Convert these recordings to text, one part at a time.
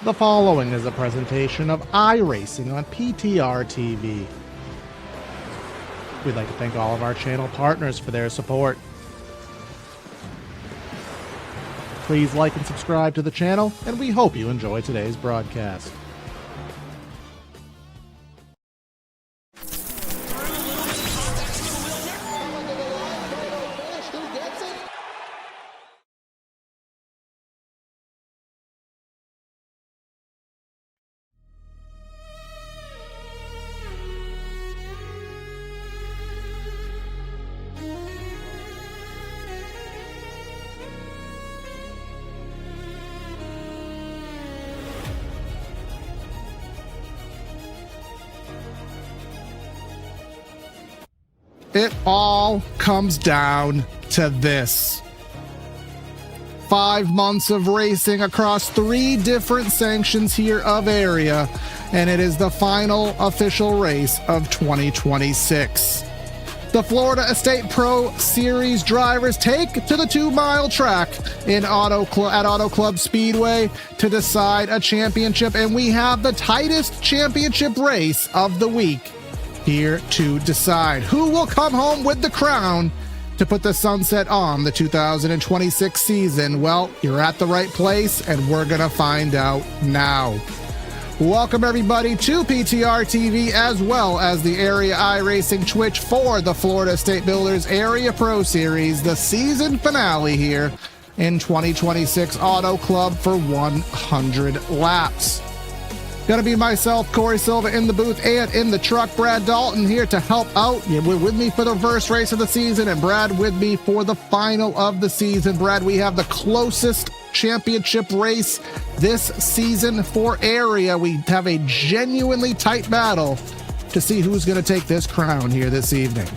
The following is a presentation of iRacing on PTR TV. We'd like to thank all of our channel partners for their support. Please like and subscribe to the channel, and we hope you enjoy today's broadcast. It all comes down to this. 5 months of racing across 3 different sanctions here of area, and it is the final official race of 2026. The Florida Estate Pro Series drivers take to the 2-mile track at Auto Club Speedway to decide a championship, and we have the tightest championship race of the week here to decide who will come home with the crown to put the sunset on the 2026 season. Well, you're at the right place, and we're gonna find out now. Welcome everybody to PTR TV, as well as the Area iRacing Twitch for the Florida State Builders Area Pro Series, the season finale here in 2026 Auto Club for 100 laps. Gonna be myself, Corey Silva, in the booth and in the truck. Brad Dalton here to help out. We're with me for the first race of the season, and Brad with me for the final of the season. Brad, we have the closest championship race this season for area. We have a genuinely tight battle to see who's gonna take this crown here this evening.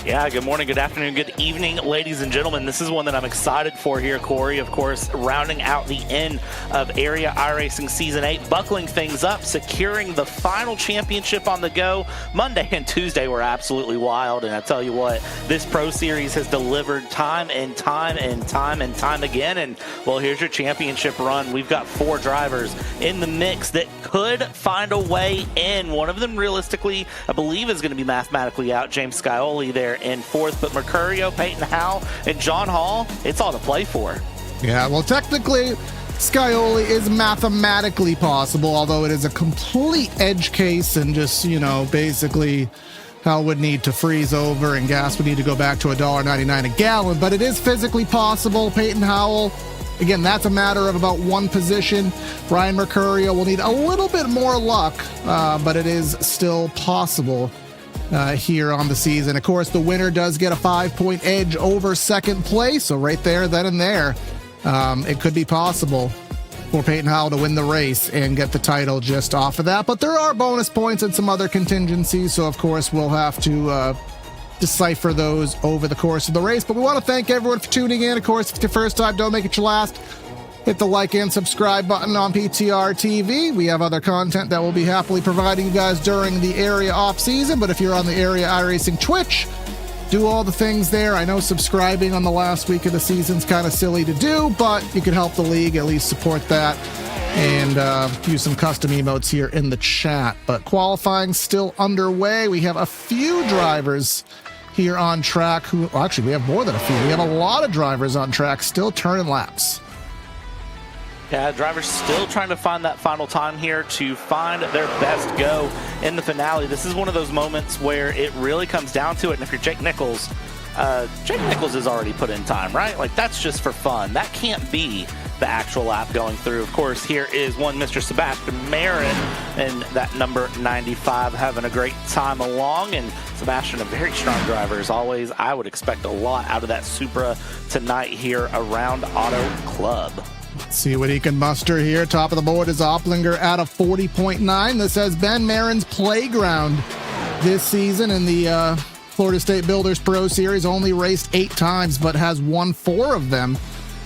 Yeah, good morning, good afternoon, good evening, ladies and gentlemen. This is one that I'm excited for here, Corey. Of course, rounding out the end of Area iRacing Season 8, buckling things up, securing the final championship on the go. Monday and Tuesday were absolutely wild, and I tell you what, this Pro Series has delivered time and time and time and time again. And, well, here's your championship run. We've got 4 drivers in the mix that could find a way in. One of them, realistically, I believe is going to be mathematically out, James Scioli there in 4th, but Mercurio, Peyton Howell, and John Hall, it's all to play for. Yeah, well, technically, Scioli is mathematically possible, although it is a complete edge case, and just, basically Howell would need to freeze over and gas would need to go back to $1.99 a gallon, but it is physically possible. Peyton Howell, again, that's a matter of about 1 position. Brian Mercurio will need a little bit more luck, but it is still possible here on the season. Of course, the winner does get a 5-point edge over second place, so right there, then and there, it could be possible for Peyton Howell to win the race and get the title just off of that. But there are bonus points and some other contingencies, so of course we'll have to decipher those over the course of the race. But we want to thank everyone for tuning in. Of course, if it's your first time, don't make it your last. Hit the like and subscribe button on PTR TV. We have other content that we'll be happily providing you guys during the area off season. But if you're on the Area iRacing Twitch, do all the things there. I know subscribing on the last week of the season's kind of silly to do, but you can help the league, at least support that, and use some custom emotes here in the chat. But qualifying still underway. We have a few drivers here on track who, well, actually, we have more than a few. We have a lot of drivers on track still turning laps. Yeah, drivers still trying to find that final time here to find their best go in the finale. This is one of those moments where it really comes down to it. And if you're Jake Nichols has already put in time, right? Like, that's just for fun. That can't be the actual lap going through. Of course, here is one Mr. Sebastian Marin and that number 95 having a great time along. And Sebastian, a very strong driver as always. I would expect a lot out of that Supra tonight here around Auto Club. Let's see what he can muster here. Top of the board is Opplinger at a 40.9. This has been Marin's playground this season in the Florida State Builders Pro Series. Only raced 8 times, but has won 4 of them.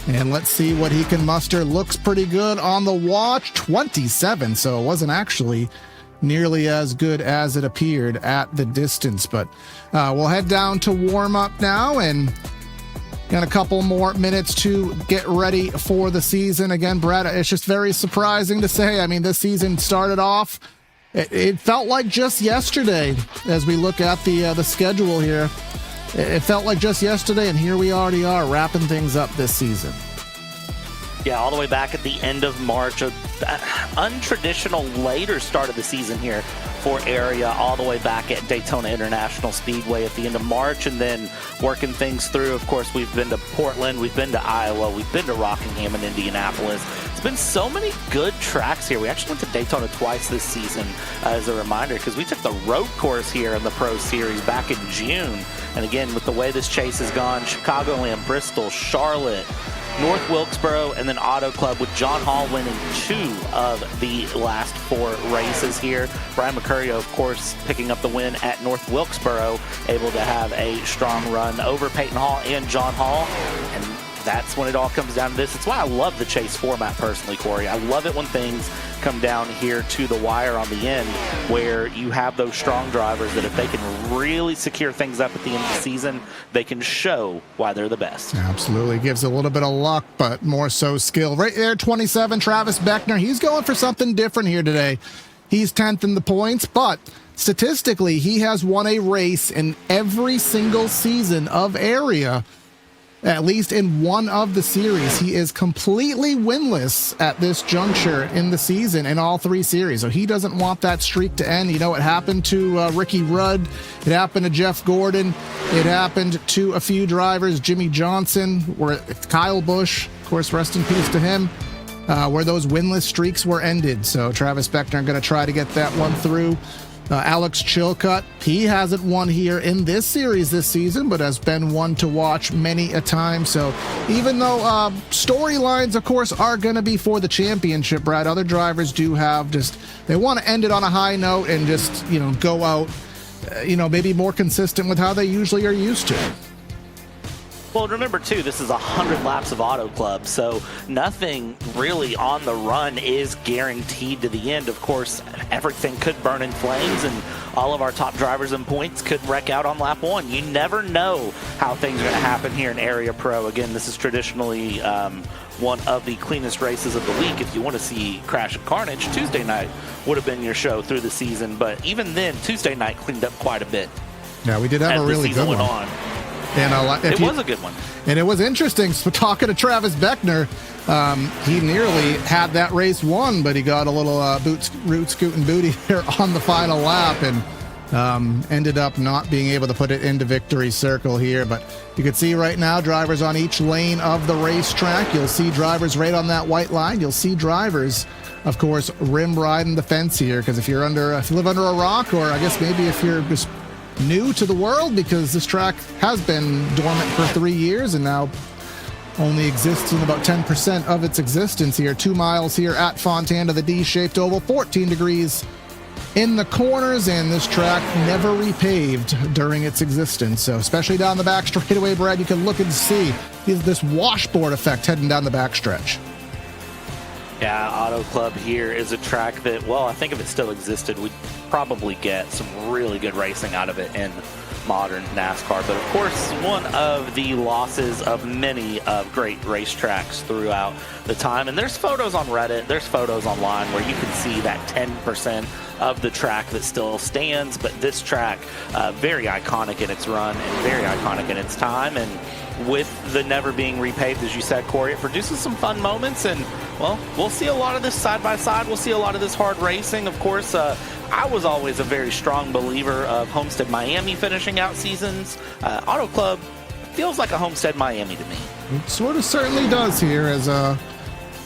And let's see what he can muster. Looks pretty good on the watch. 27, so it wasn't actually nearly as good as it appeared at the distance. But we'll head down to warm up now, and Got a couple more minutes to get ready for the season. Again, Brad, it's just very surprising to say. I mean, this season started off, it felt like just yesterday as we look at the schedule here. It felt like just yesterday, and here we already are wrapping things up this season. Yeah, all the way back at the end of March, an untraditional later start of the season here for area, all the way back at Daytona International Speedway at the end of March, and then working things through. Of course, we've been to Portland, we've been to Iowa, we've been to Rockingham and Indianapolis. It's been so many good tracks here. We actually went to Daytona twice this season, as a reminder, because we took the road course here in the Pro Series back in June. And again, with the way this chase has gone, Chicagoland, Bristol, Charlotte, North Wilkesboro, and then Auto Club, with John Hall winning 2 of the last 4 races here. Brian Mercurio, of course, picking up the win at North Wilkesboro, able to have a strong run over Peyton Hall and John Hall. And that's when it all comes down to this. It's why I love the chase format personally, Corey. I love it when things come down here to the wire on the end, where you have those strong drivers that if they can really secure things up at the end of the season, they can show why they're the best. Absolutely. Gives a little bit of luck, but more so skill. Right there, 27, Travis Beckner. He's going for something different here today. He's 10th in the points, but statistically, he has won a race in every single season of area. At least in one of the series. He is completely winless at this juncture in the season in all 3 series. So he doesn't want that streak to end. You know, it happened to Ricky Rudd. It happened to Jeff Gordon. It happened to a few drivers, Jimmy Johnson, where Kyle Busch, of course, rest in peace to him, where those winless streaks were ended. So Travis Beckner going to try to get that one through. Alex Chilcutt, he hasn't won here in this series this season, but has been one to watch many a time. So even though storylines, of course, are going to be for the championship, Brad, other drivers do have they want to end it on a high note and just, go out, maybe more consistent with how they usually are used to. Well, remember, too, this is 100 laps of Auto Club, so nothing really on the run is guaranteed to the end. Of course, everything could burn in flames, and all of our top drivers and points could wreck out on lap 1. You never know how things are going to happen here in Area Pro. Again, this is traditionally one of the cleanest races of the week. If you want to see Crash and Carnage, Tuesday night would have been your show through the season, but even then, Tuesday night cleaned up quite a bit. Yeah, we did have a really good one. And it was a good one. And it was interesting. So talking to Travis Beckner, he nearly had that race won, but he got a little root scooting booty there on the final lap and ended up not being able to put it into victory circle here. But you can see right now drivers on each lane of the racetrack. You'll see drivers right on that white line. You'll see drivers, of course, rim riding the fence here, because if you live under a rock, or I guess maybe if you're just new to the world, because this track has been dormant for 3 years and now only exists in about 10% of its existence here. 2 miles here at Fontana, the D-shaped oval, 14 degrees in the corners, and this track never repaved during its existence. So especially down the back straightaway, Brad, you can look and see this washboard effect heading down the backstretch. Yeah, Auto Club here is a track that, well, I think if it still existed, we'd probably get some really good racing out of it in modern NASCAR. But of course, one of the losses of many of great racetracks throughout the time. And there's photos on Reddit, there's photos online where you can see that 10% of the track that still stands. But this track, very iconic in its run and very iconic in its time. And with the never being repaved, as you said, Corey, it produces some fun moments. And, well, we'll see a lot of this side by side. We'll see a lot of this hard racing. Of course, I was always a very strong believer of Homestead Miami finishing out seasons. Auto Club feels like a Homestead Miami to me. It sort of certainly does here, as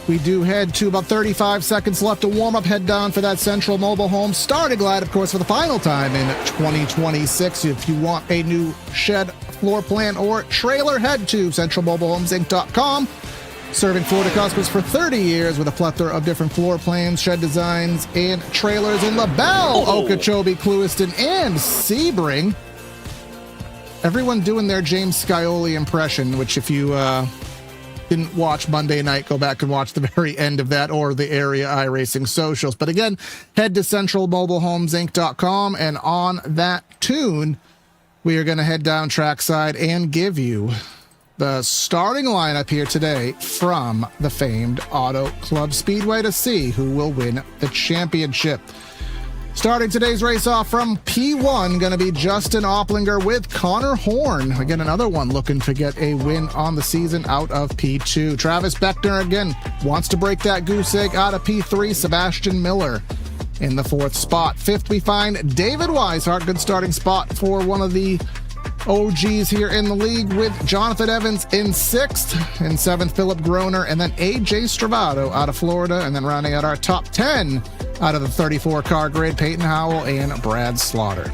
we do head to about 35 seconds left to warm up, head down for that Central Mobile Home starting glide, of course, for the final time in 2026. If you want a new shed, floor plan, or trailer, head to centralmobilehomeinc.com. Serving Florida customers for 30 years with a plethora of different floor plans, shed designs, and trailers in LaBelle, Okeechobee, Clewiston, and Sebring. Everyone doing their James Scioli impression, which if you didn't watch Monday night, go back and watch the very end of that, or the Area iRacing socials. But again, head to centralmobilehomeinc.com, and on that tune, we are going to head down trackside and give you the starting lineup here today from the famed Auto Club Speedway to see who will win the championship. Starting today's race off from P1, going to be Justin Opplinger with Connor Horn. Again, another one looking to get a win on the season out of P2. Travis Beckner, again, wants to break that goose egg out of P3. Sebastian Miller in the 4th spot. 5th, we find David Weishart. Good starting spot for one of the OGs here in the league, with Jonathan Evans in 6th. In 7th, Philip Groner, and then AJ Stravado out of Florida. And then rounding out our top 10 out of the 34-car grid, Peyton Howell and Brad Slaughter.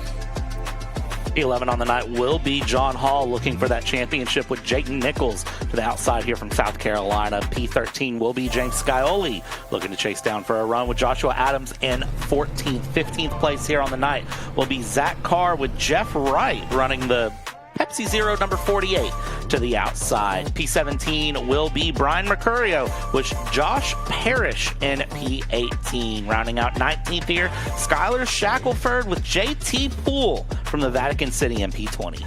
11 on the night will be John Hall looking for that championship with Jayton Nichols to the outside here from South Carolina. P13 will be James Scioli looking to chase down for a run with Joshua Adams in 14th. 15th place here on the night will be Zach Carr with Jeff Wright running the Pepsi Zero number 48 to the outside. P17 will be Brian Mercurio with Josh Parrish in P18. Rounding out 19th here, Skylar Shackelford with JT Poole from the Vatican City in P20.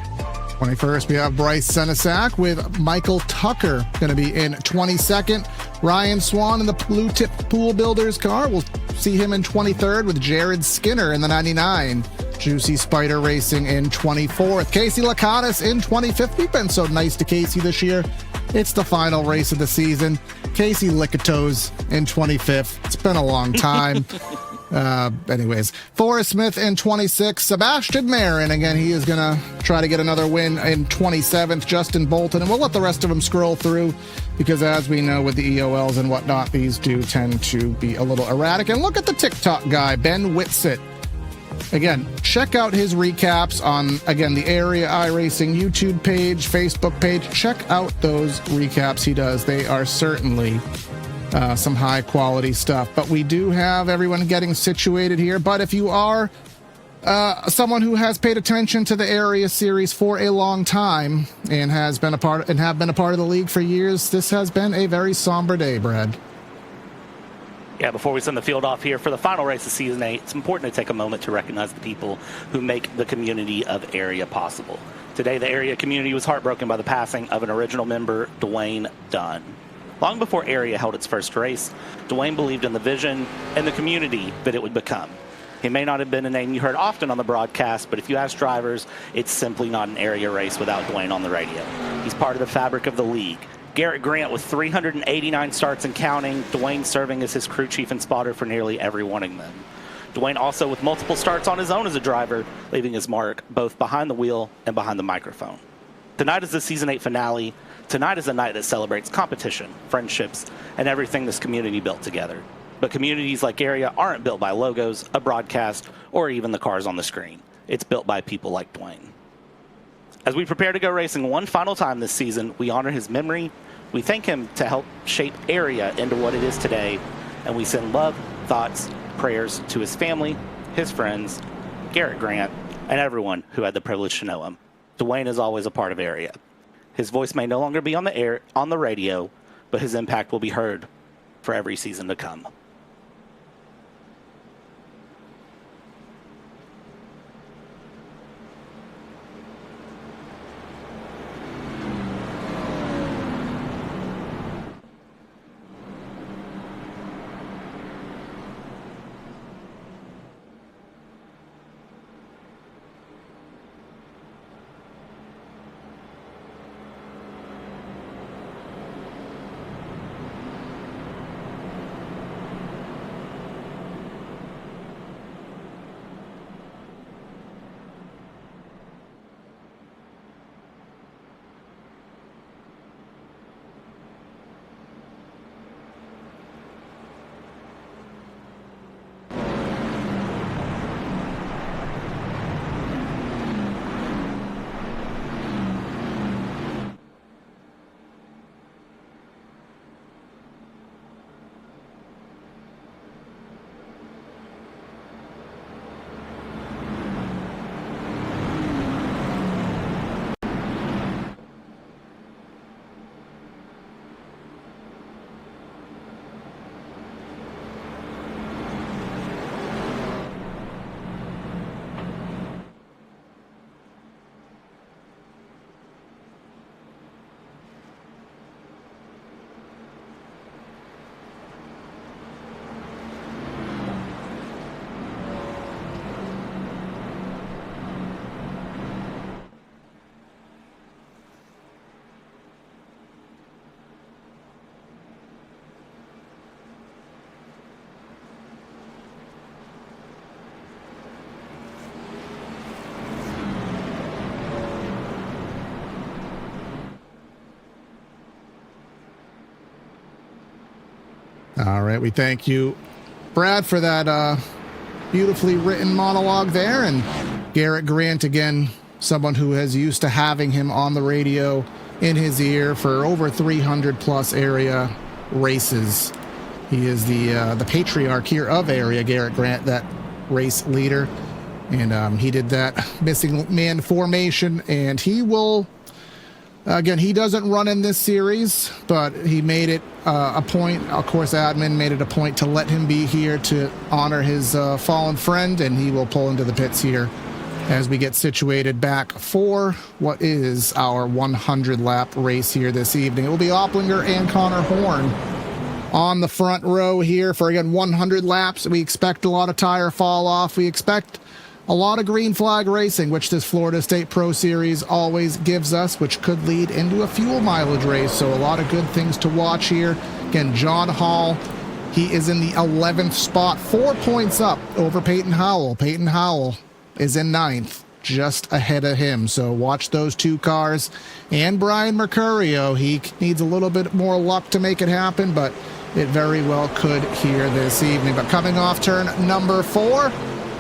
21st, we have Bryce Senesac with Michael Tucker going to be in 22nd. Ryan Swan in the Blue Tip Pool Builders car. We'll see him in 23rd with Jared Skinner in the 99. Juicy Spider Racing in 24th. Casey Lacanis in 25th. We've been so nice to Casey this year. It's the final race of the season. Casey Lickatoes in 25th. It's been a long time. Anyways, Forrest Smith in 26th. Sebastian Marin, again, he is going to try to get another win in 27th. Justin Bolton, and we'll let the rest of them scroll through because, as we know, with the EOLs and whatnot, these do tend to be a little erratic. And look at the TikTok guy, Ben Whitsitt. Again, check out his recaps on, again, the Area iRacing YouTube page, Facebook page. Check out those recaps he does. They are certainly some high quality stuff. But we do have everyone getting situated here. But if you are someone who has paid attention to the Area series for a long time and has been a part and have been a part of the league for years, this has been a very somber day, Brad. Yeah, before we send the field off here for the final race of Season 8, it's important to take a moment to recognize the people who make the community of Area possible. Today, the Area community was heartbroken by the passing of an original member, Dwayne Dunn. Long before Area held its first race, Dwayne believed in the vision and the community that it would become. He may not have been a name you heard often on the broadcast, but if you ask drivers, it's simply not an Area race without Dwayne on the radio. He's part of the fabric of the league. Garrett Grant with 389 starts and counting, Dwayne serving as his crew chief and spotter for nearly every one of them. Dwayne also with multiple starts on his own as a driver, leaving his mark both behind the wheel and behind the microphone. Tonight is the Season 8 finale. Tonight is a night that celebrates competition, friendships, and everything this community built together. But communities like Area aren't built by logos, a broadcast, or even the cars on the screen. It's built by people like Dwayne. As we prepare to go racing one final time this season, we honor his memory. We thank him to help shape Area into what it is today, and we send love, thoughts, prayers to his family, his friends, Garrett Grant, and everyone who had the privilege to know him. Dwayne is always a part of Area. His voice may no longer be on the radio, but his impact will be heard for every season to come. All right, we thank you, Brad, for that beautifully written monologue there. And Garrett Grant, again, someone who is used to having him on the radio in his ear for over 300 plus area races. He is the patriarch here of area, Garrett Grant, that race leader. And he did that missing man formation, and he will, again, he doesn't run in this series, but he made it a point, of course, admin made it a point to let him be here to honor his fallen friend, and he will pull into the pits here as we get situated back for what is our 100 lap race here this evening. It will be Opplinger and Connor Horn on the front row here for, again, 100 laps. We expect a lot of tire fall off. We expect a lot of green flag racing, which this Florida State Pro Series always gives us, which could lead into a fuel mileage race. So a lot of good things to watch here. Again, John Hall, he is in the 11th spot, 4 points up over Peyton Howell. Peyton Howell is in 9th, just ahead of him. So watch those two cars. And Brian Mercurio, he needs a little bit more luck to make it happen, but it very well could here this evening. But coming off turn number 4,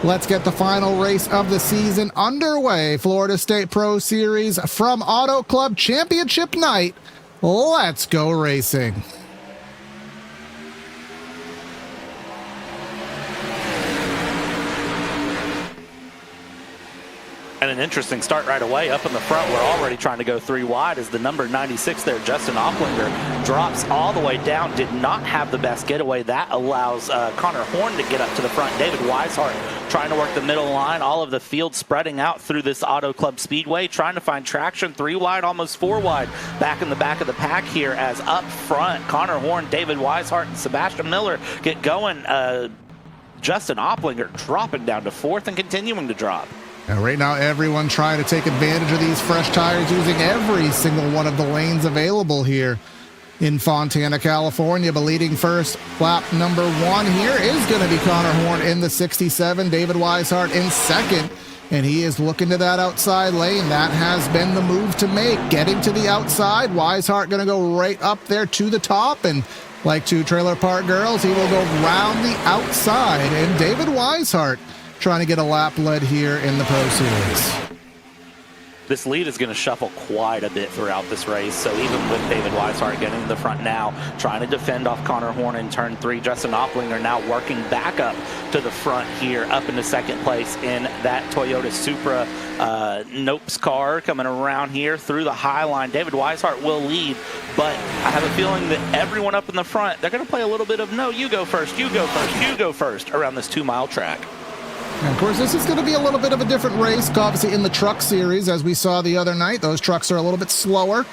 let's get the final race of the season underway. Florida State Pro Series from Auto Club Championship Night. Let's go racing. And an interesting start right away up in the front. We're already trying to go 3 wide as the number 96 there, Justin Opplinger, drops all the way down. Did not have the best getaway. That allows Connor Horn to get up to the front. David Weishart trying to work the middle line. All of the field spreading out through this Auto Club Speedway, trying to find traction. 3 wide, almost 4 wide. Back in the back of the pack here as up front, Connor Horn, David Weishart, and Sebastian Miller get going. Justin Opplinger dropping down to 4th and continuing to drop. And right now, everyone trying to take advantage of these fresh tires, using every single one of the lanes available here in Fontana, California. But leading first, lap number 1 here is going to be Connor Horn in the 67. David Weishart in 2nd. And he is looking to that outside lane. That has been the move to make. Getting to the outside. Weishart going to go right up there to the top. And like 2 Trailer Park Girls, he will go round the outside. And David Weishart trying to get a lap lead here in the Pro Series. This lead is going to shuffle quite a bit throughout this race. So even with David Weishart getting to the front now, trying to defend off Connor Horn in turn 3, Justin Opplinger now working back up to the front here, up into 2nd place in that Toyota Supra Nopes car, coming around here through the high line. David Weishart will lead, but I have a feeling that everyone up in the front, they're going to play a little bit of, no, you go first, you go first, you go first around this 2-mile track. And of course, this is going to be a little bit of a different race. Obviously, in the truck series, as we saw the other night, those trucks are a little bit slower.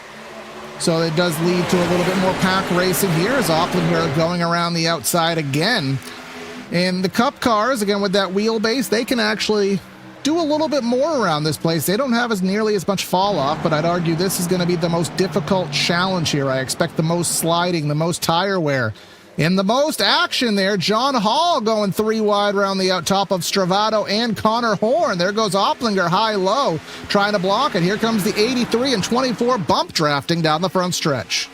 So it does lead to a little bit more pack racing here as Opplinger going around the outside again. And the Cup cars, again, with that wheelbase, they can actually do a little bit more around this place. They don't have nearly as much fall off, but I'd argue this is going to be the most difficult challenge here. I expect the most sliding, the most tire wear. In the most action there, John Hall going 3 wide around the out top of Stravato and Connor Horn. There goes Opplinger high-low, trying to block it. Here comes the 83 and 24 bump drafting down the front stretch.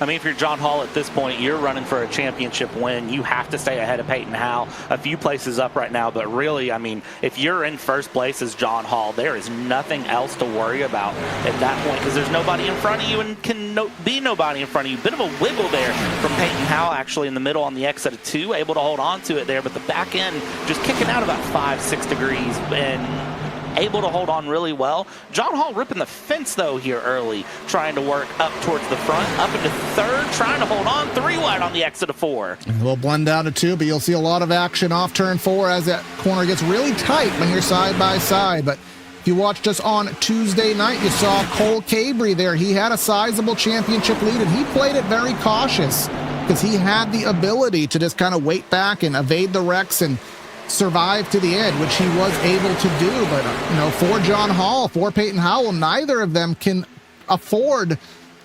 I mean, if you're John Hall at this point, you're running for a championship win. You have to stay ahead of Peyton Howell. A few places up right now, but really, I mean, if you're in first place as John Hall, there is nothing else to worry about at that point because there's nobody in front of you and can be nobody in front of you. Bit of a wiggle there from Peyton Howell actually in the middle on the exit of 2, able to hold on to it there, but the back end just kicking out about 5-6 degrees and able to hold on really well. John Hall ripping the fence, though, here early, trying to work up towards the front, up into 3rd, trying to hold on, 3 wide on the exit of 4. We'll blend down to 2, but you'll see a lot of action off turn 4 as that corner gets really tight when you're side by side. But if you watched us on Tuesday night, you saw Cole Cabry there. He had a sizable championship lead, and he played it very cautious because he had the ability to just kind of wait back and evade the wrecks and survive to the end, which he was able to do. But, you know, for John Hall, for Peyton Howell, neither of them can afford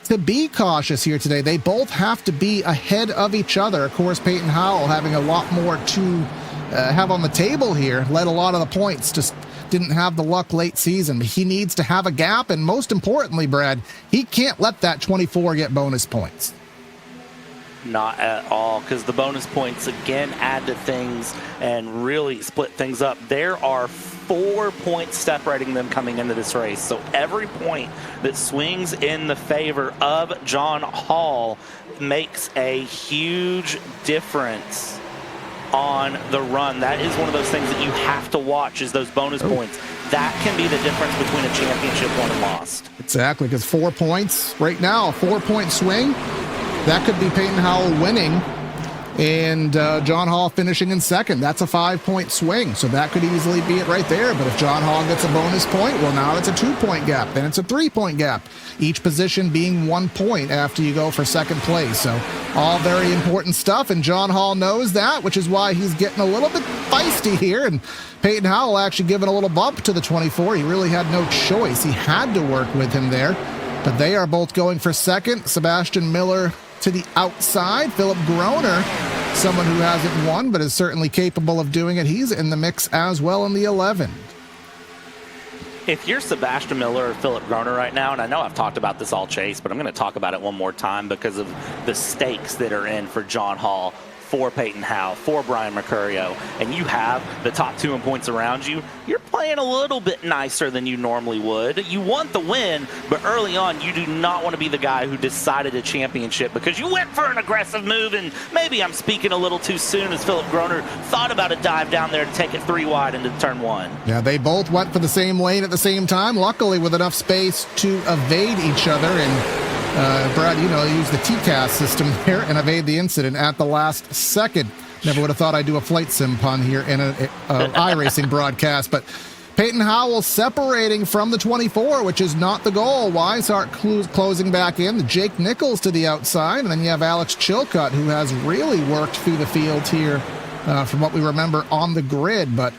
to be cautious here today. They both have to be ahead of each other. Of course, Peyton Howell having a lot more to have on the table here, led a lot of the points, just didn't have the luck late season. He needs to have a gap, and most importantly, Brad, he can't let that 24 get bonus points. not at all, because the bonus points again add to things and really split things up. There are 4 points separating them coming into this race. So every point that swings in the favor of John Hall makes a huge difference on the run. That is one of those things that you have to watch, is those bonus points. That can be the difference between a championship won and lost. Exactly, because 4 points right now, a 4-point swing, that could be Peyton Howell winning and John Hall finishing in second. That's a 5-point swing, so that could easily be it right there. But if John Hall gets a bonus point, well, now it's a 2-point gap, then it's a 3-point gap, each position being 1 point after you go for second place. So all very important stuff, and John Hall knows that, which is why he's getting a little bit feisty here, and Peyton Howell actually giving a little bump to the 24. He really had no choice. He had to work with him there, but they are both going for second. Sebastian Miller to the outside. Philip Groner, someone who hasn't won but is certainly capable of doing it. He's in the mix as well in the 11. If you're Sebastian Miller or Philip Groner right now, and I know I've talked about this all chase, but I'm going to talk about it one more time because of the stakes that are in for John Hall, for Peyton Howell, for Brian Mercurio, and you have the top 2 in points around you, you're playing a little bit nicer than you normally would. You want the win, but early on, you do not want to be the guy who decided a championship because you went for an aggressive move, and maybe I'm speaking a little too soon as Philip Groner thought about a dive down there to take it 3 wide into turn 1. Yeah, they both went for the same lane at the same time, luckily with enough space to evade each other, and Brad, used the TCAS system there and evade the incident at the last second. Never would have thought I'd do a flight sim pun here in an iRacing broadcast, but Peyton Howell separating from the 24, which is not the goal. Weishart closing back in. Jake Nichols to the outside, and then you have Alex Chilcutt, who has really worked through the field here from what we remember on the grid. But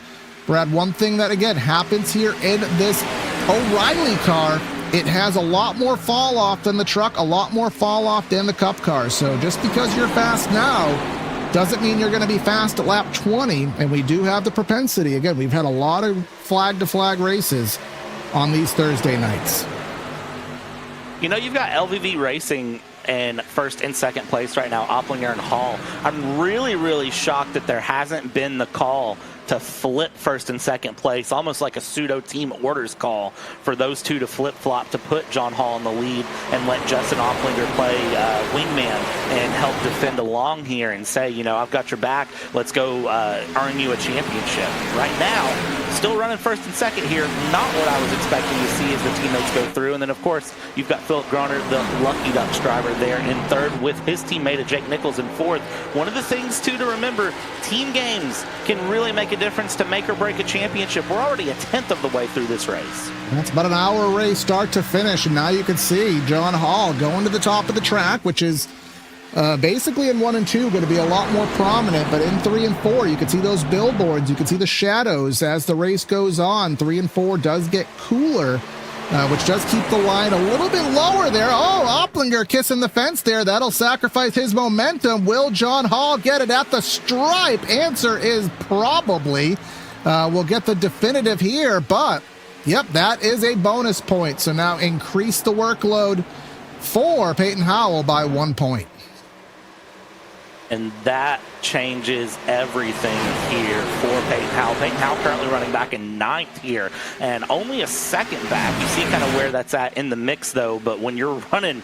Brad, one thing that, again, happens here in this O'Reilly car, it has a lot more fall off than the truck, a lot more fall off than the Cup car. So just because you're fast now doesn't mean you're going to be fast at lap 20. And we do have the propensity. Again, we've had a lot of flag-to-flag races on these Thursday nights. You've got LVV Racing in first and second place right now, Opplinger and Hall. I'm really, really shocked that there hasn't been the call to flip first and second place, almost like a pseudo team orders call for those two to flip-flop to put John Hall in the lead and let Justin Opplinger play wingman and help defend along here and say, I've got your back, let's go earn you a championship. Right now, still running first and second here, not what I was expecting to see as the teammates go through. And then, of course, you've got Philip Groner, the Lucky Ducks driver, there in third with his teammate Jake Nichols in fourth. One of the things, too, to remember, team games can really make a difference to make or break a championship. We're already a tenth of the way through this race. That's about an hour race start to finish, and now you can see John Hall going to the top of the track, which is basically in 1 and 2 going to be a lot more prominent, but in 3 and 4 you can see those billboards, you can see the shadows as the race goes on. 3 and 4 does get cooler, which does keep the line a little bit lower there. Oh, Opplinger kissing the fence there. That'll sacrifice his momentum. Will John Hall get it at the stripe? Answer is probably. We'll get the definitive here, but yep, that is a bonus point. So now increase the workload for Peyton Howell by 1 point. And that changes everything here for Peyton Howell. Peyton Howell currently running back in 9th here and only a second back. You see kind of where that's at in the mix, though. But when you're running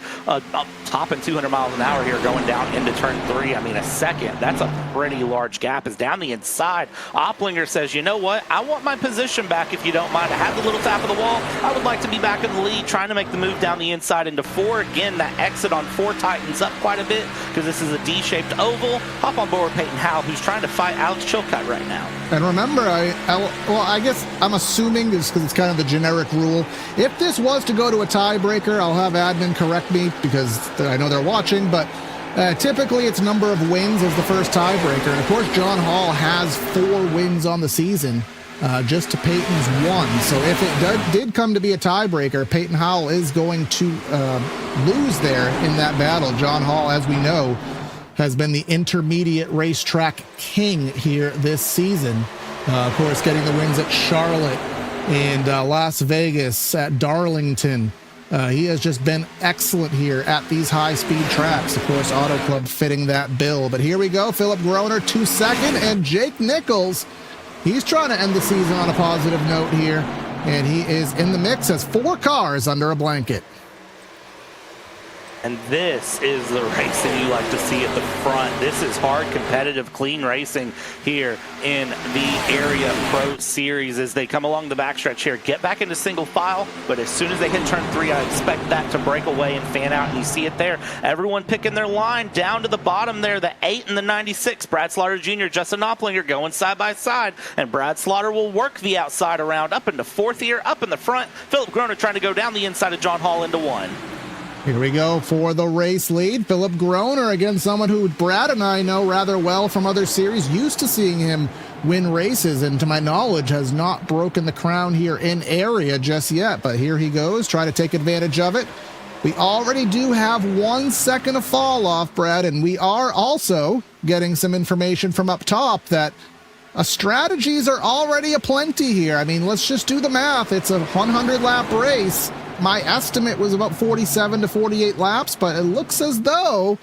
topping 200 miles an hour here going down into turn 3, a second, that's a pretty large gap. Is down the inside. Opplinger says, you know what? I want my position back if you don't mind. I have the little tap of the wall. I would like to be back in the lead, trying to make the move down the inside into 4. Again, that exit on 4 tightens up quite a bit because this is a D-shaped oval. Hop on board Peyton Howell, who's trying to fight Alex Chilcutt right now. And remember, I guess I'm assuming this because it's kind of the generic rule. If this was to go to a tiebreaker, I'll have admin correct me because I know they're watching, but typically it's number of wins as the first tiebreaker. And of course, John Hall has 4 wins on the season, just to Peyton's 1. So if it did come to be a tiebreaker, Peyton Howell is going to lose there in that battle. John Hall, as we know, has been the intermediate racetrack king here this season. Of course, getting the wins at Charlotte and Las Vegas, at Darlington, He has just been excellent here at these high-speed tracks. Of course, Auto Club fitting that bill. But here we go. Philip Groner, 2nd, and Jake Nichols. He's trying to end the season on a positive note here, and he is in the mix as 4 cars under a blanket. And this is the racing you like to see at the front. This is hard, competitive, clean racing here in the Area Pro Series as they come along the backstretch here. Get back into single file, but as soon as they hit turn 3, I expect that to break away and fan out, and you see it there. Everyone picking their line down to the bottom there, the 8 and the 96. Brad Slaughter Jr., Justin Knopflinger going side by side, and Brad Slaughter will work the outside around up into 4th here, up in the front. Philip Groner trying to go down the inside of John Hall into 1. Here we go for the race lead. Philip Groner, again, someone who Brad and I know rather well from other series, used to seeing him win races, and to my knowledge has not broken the crown here in Area just yet. But here he goes, try to take advantage of it. We already do have 1 second of fall off, Brad, and we are also getting some information from up top that strategies are already aplenty here. I mean, let's just do the math. It's a 100-lap race. My estimate was about 47 to 48 laps, but it looks as though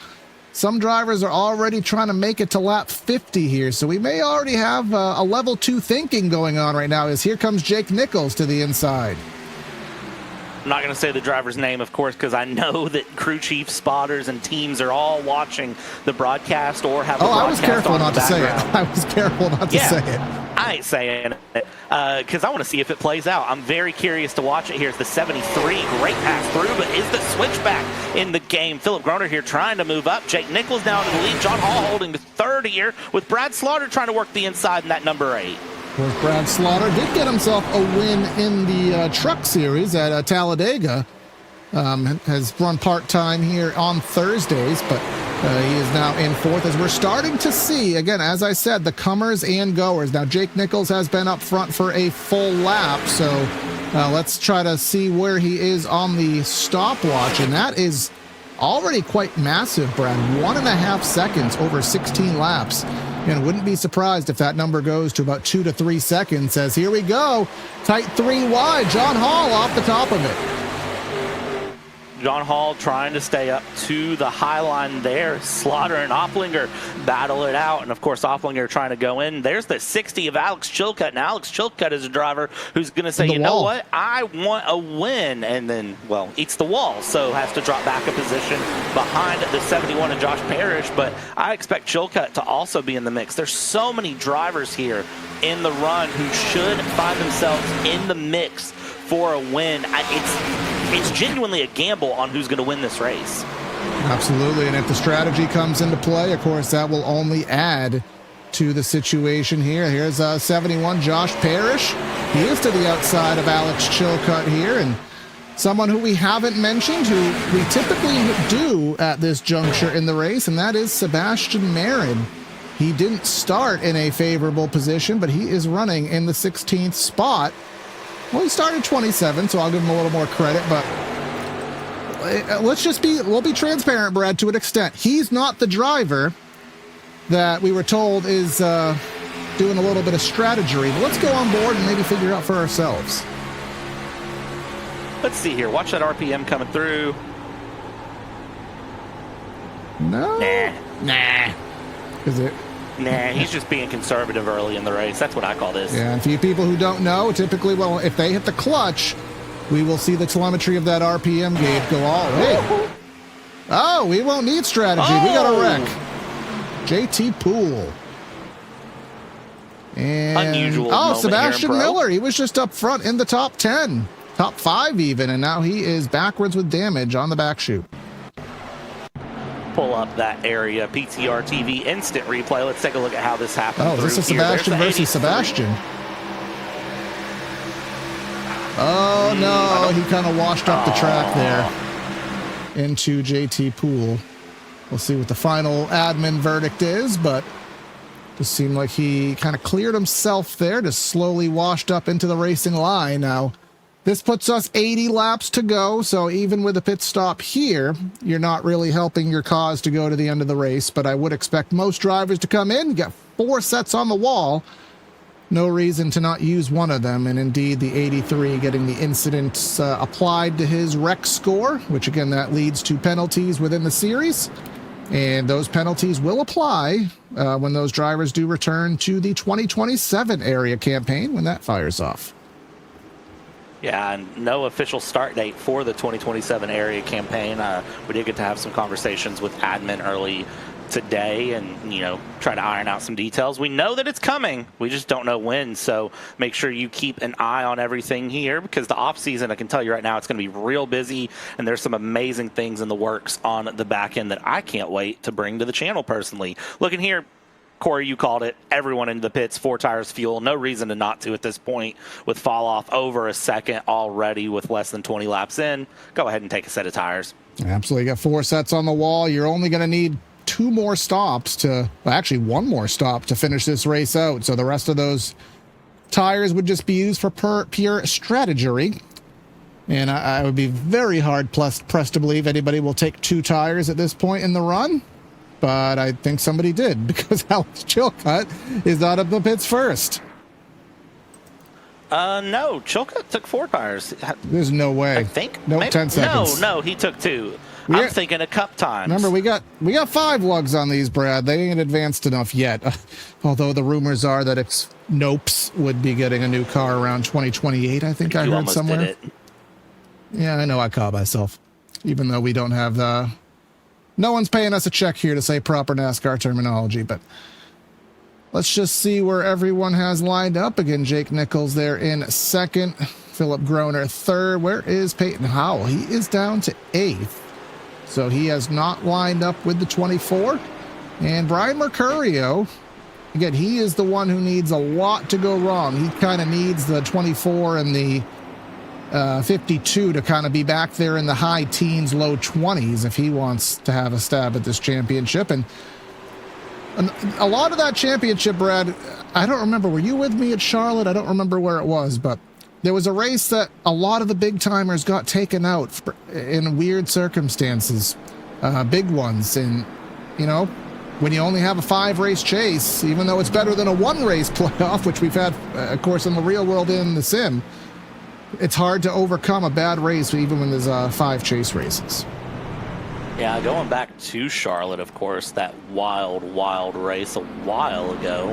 some drivers are already trying to make it to lap 50 here. So we may already have a level 2 thinking going on right now, as here comes Jake Nichols to the inside. I'm not going to say the driver's name, of course, because I know that crew chiefs, spotters, and teams are all watching the broadcast or have the broadcast on. I was careful not to say it. I was careful not to say it. I ain't saying it because I want to see if it plays out. I'm very curious to watch it. Here's the 73. Great pass through, but is the switchback in the game? Philip Groner here trying to move up. Jake Nichols down in the lead. John Hall holding the 3rd here with Brad Slaughter trying to work the inside in that number 8. Of course, Brad Slaughter did get himself a win in the Truck Series at Talladega. Has run part-time here on Thursdays, but he is now in 4th as we're starting to see, again, as I said, the comers and goers. Now, Jake Nichols has been up front for a full lap, so let's try to see where he is on the stopwatch, and that is already quite massive, Brad. 1.5 seconds over 16 laps. And wouldn't be surprised if that number goes to about 2 to 3 seconds, as here we go. Tight 3 wide. John Hall off the top of it. John Hall trying to stay up to the high line there. Slaughter and Opplinger battle it out. And, of course, Opplinger trying to go in. There's the 60 of Alex Chilcutt. And Alex Chilcutt is a driver who's going to say, you know what, I want a win. And then, well, eats the wall. So has to drop back a position behind the 71 of Josh Parrish. But I expect Chilcutt to also be in the mix. There's so many drivers here in the run who should find themselves in the mix for a win. It's genuinely a gamble on who's going to win this race. Absolutely, and if the strategy comes into play, of course, that will only add to the situation here. Here's 71, Josh Parrish. He is to the outside of Alex Chilcutt here, and someone who we haven't mentioned, who we typically do at this juncture in the race, and that is Sebastian Marin. He didn't start in a favorable position, but he is running in the 16th spot. Well, he started 27, so I'll give him a little more credit, but we'll be transparent, Brad, to an extent. He's not the driver that we were told is doing a little bit of strategy, but let's go on board and maybe figure out for ourselves. Let's see here. Watch that RPM coming through. No. Nah. Is it? Nah, he's just being conservative early in the race. That's what I call this. Yeah, and for you people who don't know, typically, well, if they hit the clutch, we will see the telemetry of that RPM gauge go all. Hey. Oh, we won't need strategy. We got a wreck. JT Poole. And unusual. Oh, Sebastian Miller. He was just up front in the top 10, top 5 even, and now he is backwards with damage on the back chute. Pull up that area. PTR TV instant replay. Let's take a look at how this happened. Oh, is this a Sebastian versus Sebastian? Oh, no. He kind of washed up the track there into JT Poole. We'll see what the final admin verdict is, but just seemed like he kind of cleared himself there, just slowly washed up into the racing line. Now, this puts us 80 laps to go, so even with a pit stop here, you're not really helping your cause to go to the end of the race, but I would expect most drivers to come in, get 4 sets on the wall, no reason to not use one of them. And indeed, the 83 getting the incidents applied to his rec score, which again, that leads to penalties within the series. And those penalties will apply when those drivers do return to the 2027 area campaign when that fires off. Yeah, and no official start date for the 2027 area campaign. We did get to have some conversations with admin early today and, try to iron out some details. We know that it's coming. We just don't know when. So make sure you keep an eye on everything here, because the off season, I can tell you right now, it's going to be real busy, and there's some amazing things in the works on the back end that I can't wait to bring to the channel personally. Looking here, Corey, you called it. Everyone in the pits, 4 tires fuel. No reason to not to at this point with fall off over a second already with less than 20 laps in. Go ahead and take a set of tires. Absolutely. You got 4 sets on the wall. You're only going to need 2 more stops to, well, actually 1 more stop to finish this race out. So the rest of those tires would just be used for pure strategery. And I would be very hard pressed to believe anybody will take 2 tires at this point in the run. But I think somebody did, because Alex Chilcutt is out of the pits first. No, Chilcutt took 4 tires. There's no way. I think. Nope, 10 seconds. No, he took 2. I'm thinking of cup times. Remember, we got 5 lugs on these, Brad. They ain't advanced enough yet. Although the rumors are that Nopes would be getting a new car around 2028, I think I heard somewhere. Did it. Yeah, I know I caught myself. Even though we don't have the... No one's paying us a check here to say proper NASCAR terminology, but let's just see where everyone has lined up. Again, Jake Nichols there in second, Philip Groner third. Where is Peyton Howell? He is down to 8th, so he has not lined up with the 24. And Brian Mercurio, again, he is the one who needs a lot to go wrong. He kind of needs the 24 and the 52 to kind of be back there in the high teens, low 20s if he wants to have a stab at this championship. And a lot of that championship, Brad, I don't remember. Were you with me at Charlotte? I don't remember where it was, but there was a race that a lot of the big timers got taken out in weird circumstances, big ones. And, when you only have a 5-race chase, even though it's better than a 1-race playoff, which we've had, of course, in the real world in the sim, it's hard to overcome a bad race even when there's 5 chase races. Yeah, going back to Charlotte, of course, that wild race a while ago,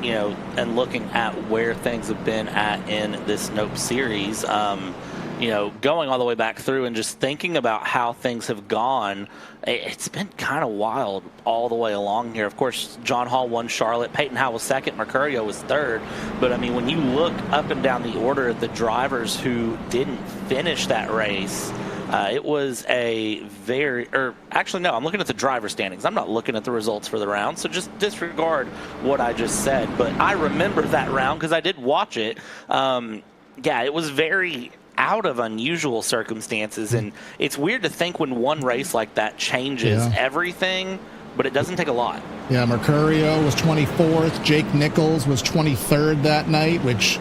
and looking at where things have been at in this Nope series, going all the way back through and just thinking about how things have gone, it's been kind of wild all the way along here. Of course, John Hall won Charlotte, Peyton Howell was second, Mercurio was third. But, I mean, when you look up and down the order of the drivers who didn't finish that race, it was a I'm looking at the driver standings. I'm not looking at the results for the round, so just disregard what I just said. But I remember that round because I did watch it. It was very out of unusual circumstances, and it's weird to think when one race like that changes everything, but it doesn't take a lot. Yeah, Mercurio was 24th. Jake Nichols was 23rd that night, which,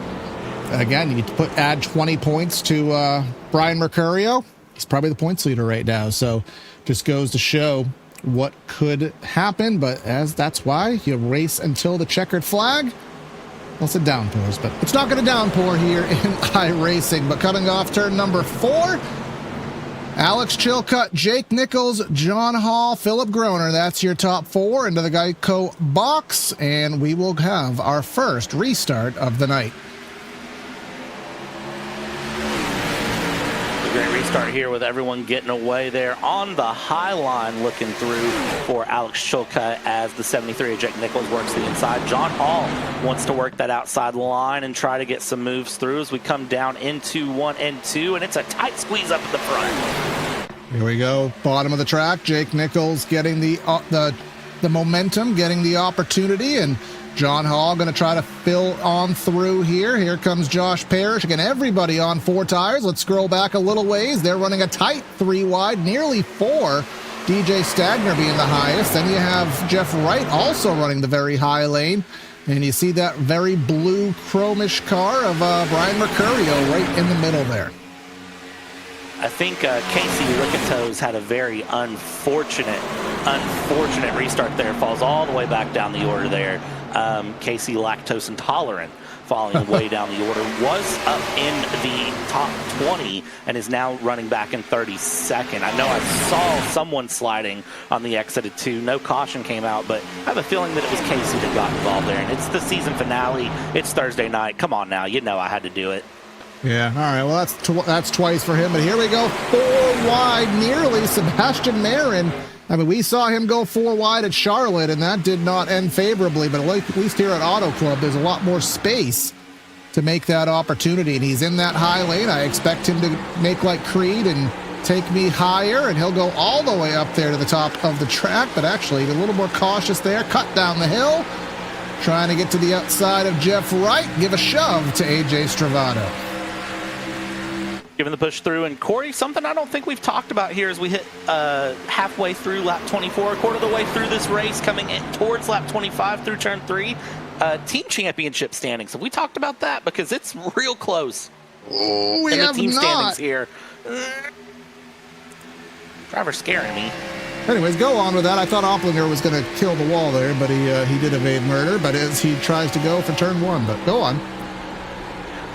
again, you add 20 points to Brian Mercurio. He's probably the points leader right now, so just goes to show what could happen, but that's why you race until the checkered flag. Well, it downpours, but it's not going to downpour here in iRacing. But coming off turn number 4, Alex Chilcutt, Jake Nichols, John Hall, Philip Groner. That's your top 4 into the Geico box, and we will have our first restart of the night. Great restart here with everyone getting away there on the high line, looking through for Alex Chilcutt as the 73 of Jake Nichols works the inside. John Hall wants to work that outside line and try to get some moves through as we come down into 1 and 2, and it's a tight squeeze up at the front. Here we go, bottom of the track. Jake Nichols getting the momentum, getting the opportunity, and John Hall going to try to fill on through here. Here comes Josh Parrish. Again, everybody on 4 tires. Let's scroll back a little ways. They're running a tight 3 wide, nearly 4. DJ Stagner being the highest. Then you have Jeff Wright also running the very high lane. And you see that very blue chromish car of Brian Mercurio right in the middle there. I think Casey Riccato's had a very unfortunate restart there. Falls all the way back down the order there. Casey Lactose Intolerant, falling way down the order, was up in the top 20 and is now running back in 32nd. I know I saw someone sliding on the exit at 2. No caution came out, but I have a feeling that it was Casey that got involved there. And it's the season finale. It's Thursday night. Come on now. You know I had to do it. Yeah, all right. Well, that's twice for him. But here we go. 4 wide, nearly. Sebastian Marin. I mean, we saw him go 4 wide at Charlotte, and that did not end favorably. But at least here at Auto Club, there's a lot more space to make that opportunity. And he's in that high lane. I expect him to make like Creed and take me higher, and he'll go all the way up there to the top of the track. But actually, a little more cautious there. Cut down the hill. Trying to get to the outside of Jeff Wright. Give a shove to AJ Stravado. Given the push through. And Corey, something I don't think we've talked about here as we hit halfway through lap 24, a quarter of the way through this race, coming in towards lap 25 through turn 3, team championship standings. Have we talked about that? Because it's real close. Oh, we have the team not. standings here. Driver's scaring me. Anyways, go on with that. I thought Opplinger was going to kill the wall there, but he did evade murder. But as he tries to go for turn 1, but go on.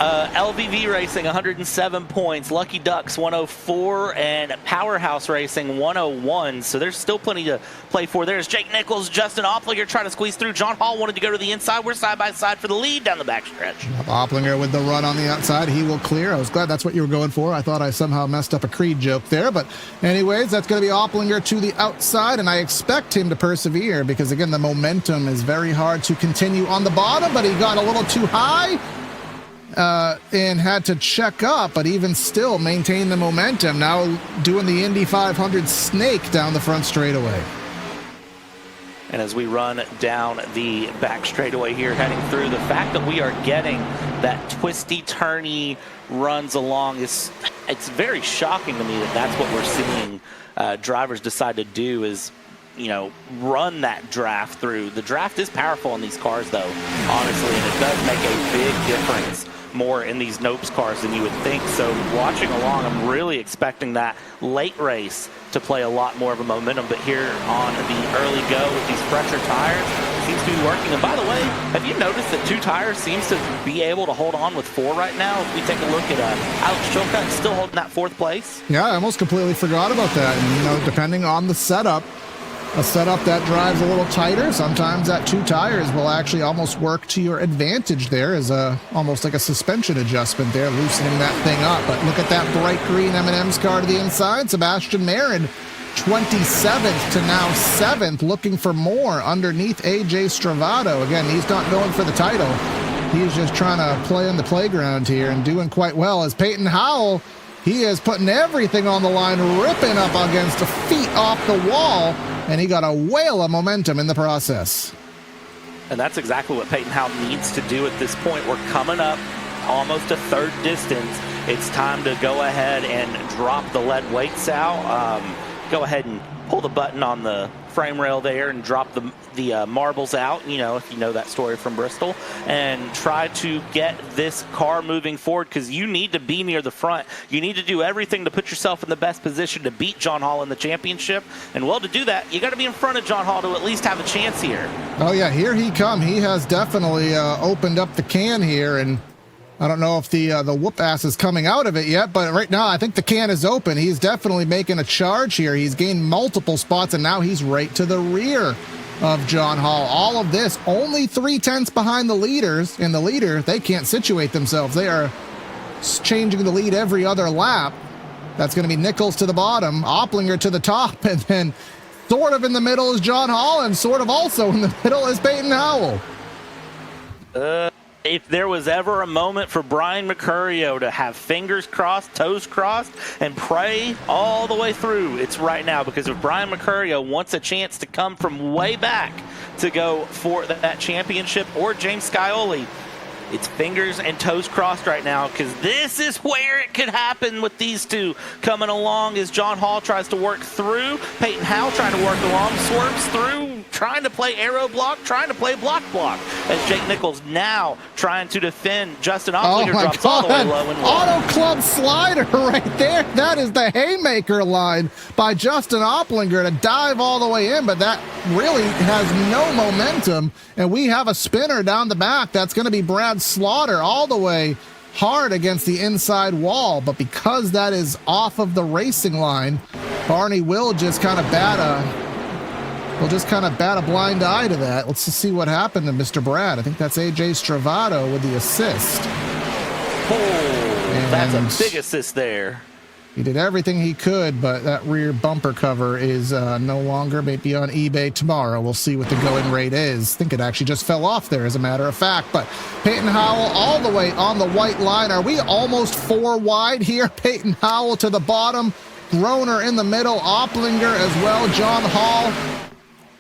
LVV Racing, 107 points. Lucky Ducks, 104. And Powerhouse Racing, 101. So there's still plenty to play for. There's Jake Nichols, Justin Opplinger trying to squeeze through. John Hall wanted to go to the inside. We're side by side for the lead down the backstretch. Opplinger with the run on the outside. He will clear. I was glad that's what you were going for. I thought I somehow messed up a Creed joke there. But anyways, that's going to be Opplinger to the outside. And I expect him to persevere because, again, the momentum is very hard to continue on the bottom. But he got a little too high. And had to check up, but even still maintain the momentum. Now doing the Indy 500 snake down the front straightaway. And as we run down the back straightaway here, heading through, the fact that we are getting that twisty, turny runs along is it's very shocking to me that that's what we're seeing drivers decide to do is, you know, run that draft through. The draft is powerful in these cars, though, honestly, and it does make a big difference more in these Nopes cars than you would think. So watching along, I'm really expecting that late race to play a lot more of a momentum. But here on the early go with these fresher tires, seems to be working. And by the way, have you noticed that 2 tires seems to be able to hold on with 4 right now? If we take a look at Alex Chilcutt still holding that 4th place. Yeah, I almost completely forgot about that. And, you know, depending on the setup, a setup that drives a little tighter, sometimes that 2 tires will actually almost work to your advantage there as almost like a suspension adjustment there, loosening that thing up. But look at that bright green M&M's car to the inside. Sebastian Marin, 27th to now 7th, looking for more underneath AJ Stravado. Again, he's not going for the title. He's just trying to play on the playground here and doing quite well as Peyton Howell, he is putting everything on the line, ripping up against the feet off the wall, and he got a whale of momentum in the process. And that's exactly what Peyton Howell needs to do at this point. We're coming up almost a 3rd distance. It's time to go ahead and drop the lead weights out. Go ahead and pull the button on the frame rail there and drop the marbles out, you know, if you know that story from Bristol, and try to get this car moving forward, because you need to be near the front. You need to do everything to put yourself in the best position to beat John Hall in the championship. And well, to do that, you got to be in front of John Hall to at least have a chance here. Oh yeah, here he come. He has definitely opened up the can here, and I don't know if the whoop ass is coming out of it yet, but right now I think the can is open. He's definitely making a charge here. He's gained multiple spots, and now he's right to the rear of John Hall. All of this only 3/10 behind the leaders, and the leader, they can't situate themselves. They are changing the lead every other lap. That's going to be Nichols to the bottom, Opplinger to the top, and then sort of in the middle is John Hall, and sort of also in the middle is Peyton Howell. If there was ever a moment for Brian Mercurio to have fingers crossed, toes crossed, and pray all the way through, it's right now. Because if Brian Mercurio wants a chance to come from way back to go for that championship, or James Scioli, It's fingers and toes crossed right now because this is where it could happen with these two coming along as John Hall tries to work through. Peyton Howell trying to work along, swerves through, trying to play aero block, trying to play block as Jake Nichols now trying to defend. Justin Oplinger drops all the way low and low. Auto Club slider right there. That is the haymaker line by Justin Oplinger to dive all the way in, but that really has no momentum, and we have a spinner down the back. That's going to be Brad Slaughter all the way hard against the inside wall, but because that is off of the racing line, Barney will just kind of bat a blind eye to that. Let's just see what happened to Mr. Brad. I think that's AJ Stravato with the assist. Oh, that's a big assist there. He did everything he could, but that rear bumper cover is no longer. Maybe on eBay tomorrow. We'll see what the going rate is. I think it actually just fell off there, as a matter of fact. But Peyton Howell all the way on the white line. Are we almost 4 wide here? Peyton Howell to the bottom. Groner in the middle. Oplinger as well. John Hall.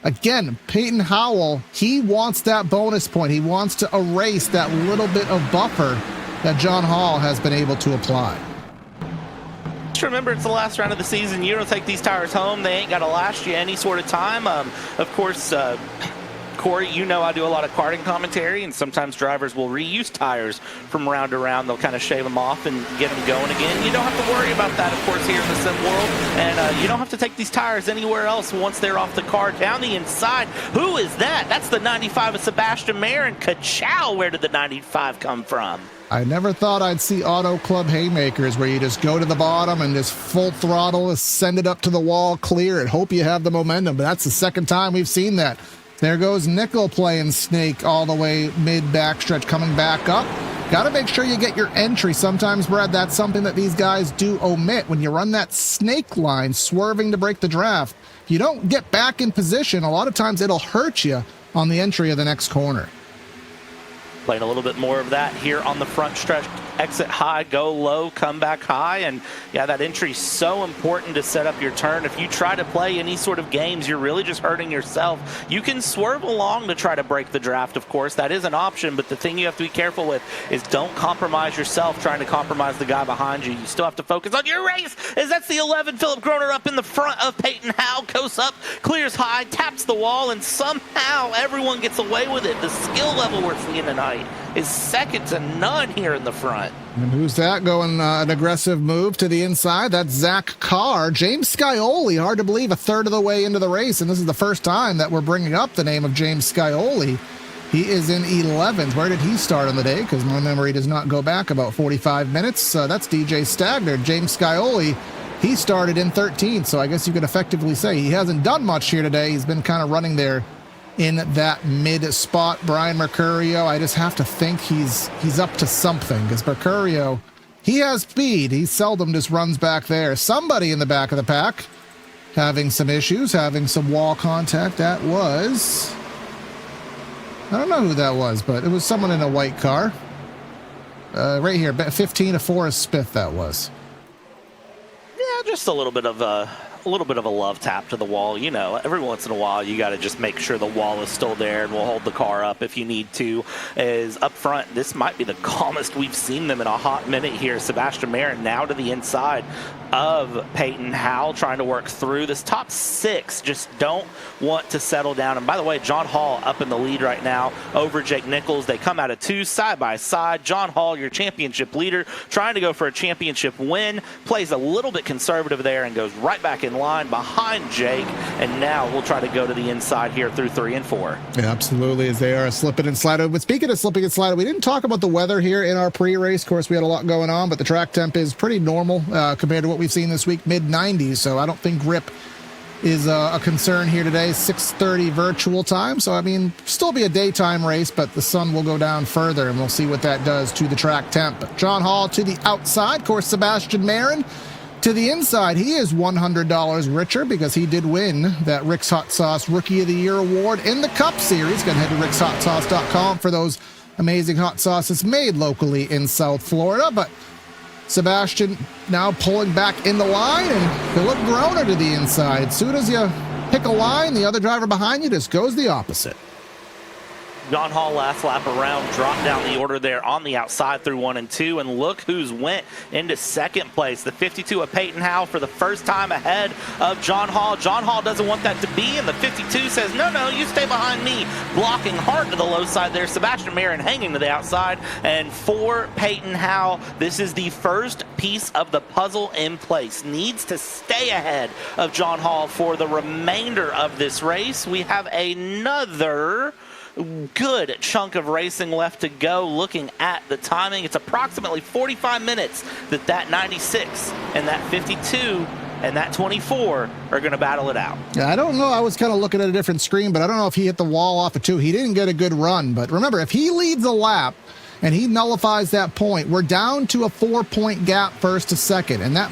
Again, Peyton Howell, he wants that bonus point. He wants to erase that little bit of buffer that John Hall has been able to apply. Just remember, it's the last round of the season. You don't take these tires home, they ain't got to last you any sort of time. Of course, Corey, you know I do a lot of karting commentary, and sometimes drivers will reuse tires from round to round. They'll kind of shave them off and get them going again. You don't have to worry about that, of course, here in the sim world. And you don't have to take these tires anywhere else once they're off the car. Down the inside, who is that? That's the 95 of Sebastian Marin. Ka-chow, where did the 95 come from? I never thought I'd see Auto Club haymakers where you just go to the bottom and just full throttle, send it up to the wall, clear it, hope you have the momentum. But that's the second time we've seen that. There goes Nickel playing snake all the way mid backstretch, coming back up. Got to make sure you get your entry. Sometimes, Brad, that's something that these guys do omit. When you run that snake line, swerving to break the draft, if you don't get back in position, a lot of times it'll hurt you on the entry of the next corner. Playing a little bit more of that here on the front stretch. Exit high, go low, come back high. And yeah, that entry is so important to set up your turn. If you try to play any sort of games, you're really just hurting yourself. You can swerve along to try to break the draft, of course. That is an option, but the thing you have to be careful with is don't compromise yourself trying to compromise the guy behind you. You still have to focus on your race, as that's the 11. Philip Groner up in the front of Peyton Howell. Coast up, clears high, taps the wall, and somehow everyone gets away with it. The skill level we're seeing tonight is second to none here in the front. And who's that going an aggressive move to the inside? That's Zach Carr. James Scioli, hard to believe, a third of the way into the race, and this is the first time that we're bringing up the name of James Scioli. He is in 11th. Where did he start on the day? Because my memory does not go back about 45 minutes. That's DJ Stagner. James Scioli, he started in 13th, so I guess you could effectively say he hasn't done much here today. He's been kind of running there in that mid spot. Brian Mercurio, I just have to think he's up to something, because Mercurio, he has speed. He seldom just runs back there. Somebody in the back of the pack having some issues, having some wall contact. That was, I don't know who that was, but it was someone in a white car. Right here, 15 of Forrest Smith, that was. Yeah, just a little bit of a love tap to the wall. You know, every once in a while you got to just make sure the wall is still there, and we'll hold the car up if you need to. Is up front, this might be the calmest we've seen them in a hot minute here. Sebastian Marin now to the inside of Peyton Howell, trying to work through. This top 6 just don't want to settle down. And by the way, John Hall up in the lead right now over Jake Nichols. They come out of 2 side by side. John Hall, your championship leader, trying to go for a championship win, plays a little bit conservative there and goes right back in line behind Jake. And now we'll try to go to the inside here through 3 and 4. Yeah, absolutely, as they are slipping and sliding. But speaking of slipping and sliding, we didn't talk about the weather here in our pre-race. Of course, we had a lot going on, but the track temp is pretty normal compared to what we've seen this week, mid-90s. So I don't think grip is a concern here today. 6:30 virtual time. So, I mean, still be a daytime race, but the sun will go down further, and we'll see what that does to the track temp. John Hall to the outside. Of course, Sebastian Marin to the inside. He is $100 richer because he did win that Rick's Hot Sauce Rookie of the Year award in the Cup Series. Go ahead to rickshotsauce.com for those amazing hot sauces made locally in South Florida. But Sebastian now pulling back in the line, and Philip Groner to the inside. As soon as you pick a line, the other driver behind you just goes the opposite. John Hall last lap around, dropped down the order there on the outside through 1 and 2, and look who's went into second place. The 52 of Peyton Howell for the first time ahead of John Hall. John Hall doesn't want that to be, and the 52 says, no, you stay behind me. Blocking hard to the low side there. Sebastian Marin hanging to the outside, and for Peyton Howell, this is the first piece of the puzzle in place. Needs to stay ahead of John Hall for the remainder of this race. We have another good chunk of racing left to go. Looking at the timing, it's approximately 45 minutes that 96 and that 52 and that 24 are going to battle it out. Yeah, I don't know. I was kind of looking at a different screen, but I don't know if he hit the wall off of 2. He didn't get a good run, but remember, if he leads a lap and he nullifies that point, we're down to a 4-point gap first to second, and that,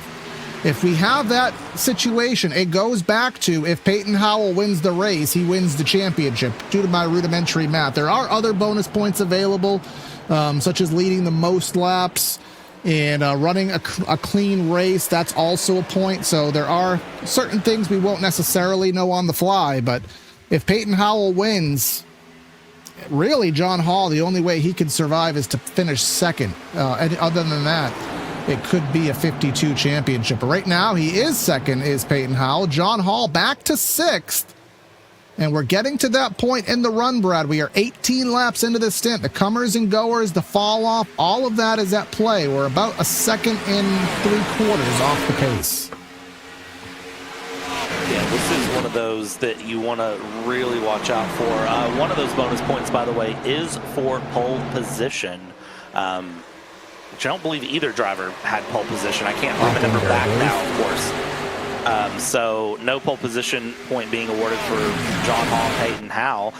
if we have that situation, it goes back to if Peyton Howell wins the race, he wins the championship due to my rudimentary math. There are other bonus points available, such as leading the most laps and running a clean race. That's also a point. So there are certain things we won't necessarily know on the fly. But if Peyton Howell wins, really John Hall, the only way he can survive is to finish second. And other than that, it could be a 52 championship. But right now, he is second, is Peyton Howell. John Hall back to 6th. And we're getting to that point in the run, Brad. We are 18 laps into the stint. The comers and goers, the fall off, all of that is at play. We're about a 2 3/4 off the pace. Yeah, this is one of those that you want to really watch out for. One of those bonus points, by the way, is for pole position. Which I don't believe either driver had pole position. I can't remember back now, of course. So no pole position point being awarded for John Hall and Peyton Howell.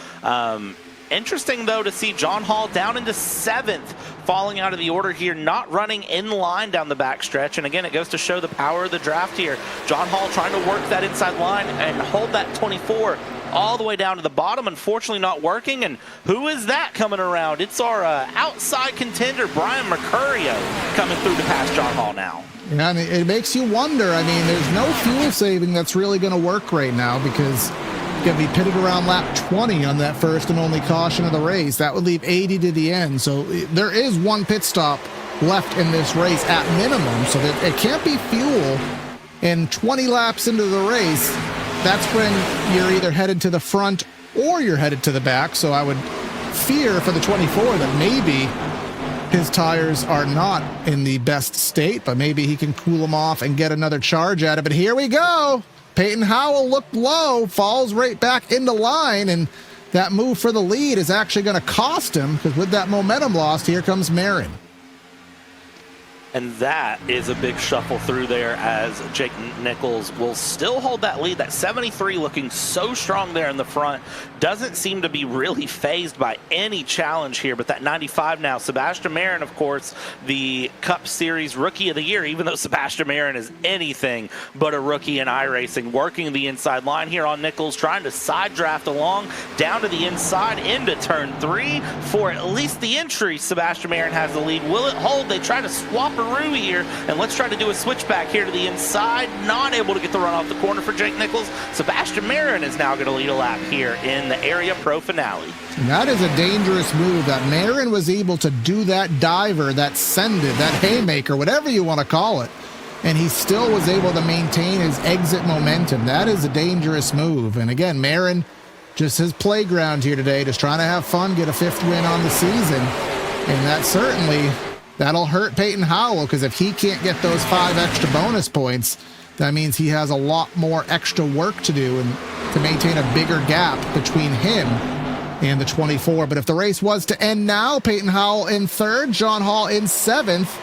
Interesting, though, to see John Hall down into 7th, falling out of the order here, not running in line down the backstretch. And again, it goes to show the power of the draft here. John Hall trying to work that inside line and hold that 24 all the way down to the bottom, unfortunately not working. And who is that coming around? It's our outside contender, Brian Mercurio, coming through to pass John Hall now. Yeah, and it makes you wonder. I mean, there's no fuel saving that's really going to work right now because you're going to be pitted around lap 20 on that first and only caution of the race. That would leave 80 to the end. So there is one pit stop left in this race at minimum, so that it can't be fuel. And 20 laps into the race, that's when you're either headed to the front or you're headed to the back. So I would fear for the 24 that maybe his tires are not in the best state, but maybe he can cool them off and get another charge at it. But here we go. Peyton Howell looked low, falls right back into line, and that move for the lead is actually going to cost him because with that momentum lost, here comes Marin. And that is a big shuffle through there as Jake Nichols will still hold that lead. That 73 looking so strong there in the front. Doesn't seem to be really fazed by any challenge here, but that 95 now. Sebastian Marin, of course, the Cup Series Rookie of the Year, even though Sebastian Marin is anything but a rookie in iRacing, working the inside line here on Nichols, trying to side draft along down to the inside into turn 3 for at least the entry. Sebastian Marin has the lead. Will it hold? They try to swap Rue here, and let's try to do a switchback here to the inside. Not able to get the run off the corner for Jake Nichols. Sebastian Marin is now going to lead a lap here in the Area Pro Finale. And that is a dangerous move. That Marin was able to do that diver, that send it, that haymaker, whatever you want to call it, and he still was able to maintain his exit momentum. That is a dangerous move. And again, Marin, just his playground here today, just trying to have fun, get a 5th win on the season, and that certainly... that'll hurt Peyton Howell because if he can't get those 5 extra bonus points, that means he has a lot more extra work to do and to maintain a bigger gap between him and the 24. But if the race was to end now, Peyton Howell in 3rd, John Hall in 7th.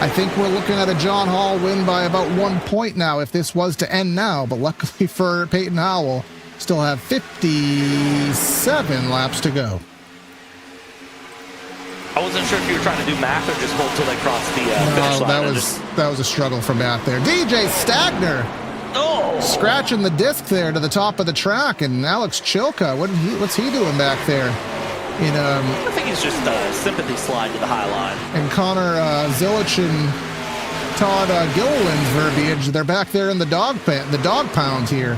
I think we're looking at a John Hall win by about 1 point now if this was to end now. But luckily for Peyton Howell, still have 57 laps to go. I wasn't sure if you were trying to do math or just hold till they cross the finish line. That was a struggle for math there. DJ Stagner scratching the disc there to the top of the track, and Alex Chilka, what's he doing back there? I think he's just a sympathy slide to the high line. And Connor Zilich and Todd Gilliland's verbiage, they're back there in the dog pound here.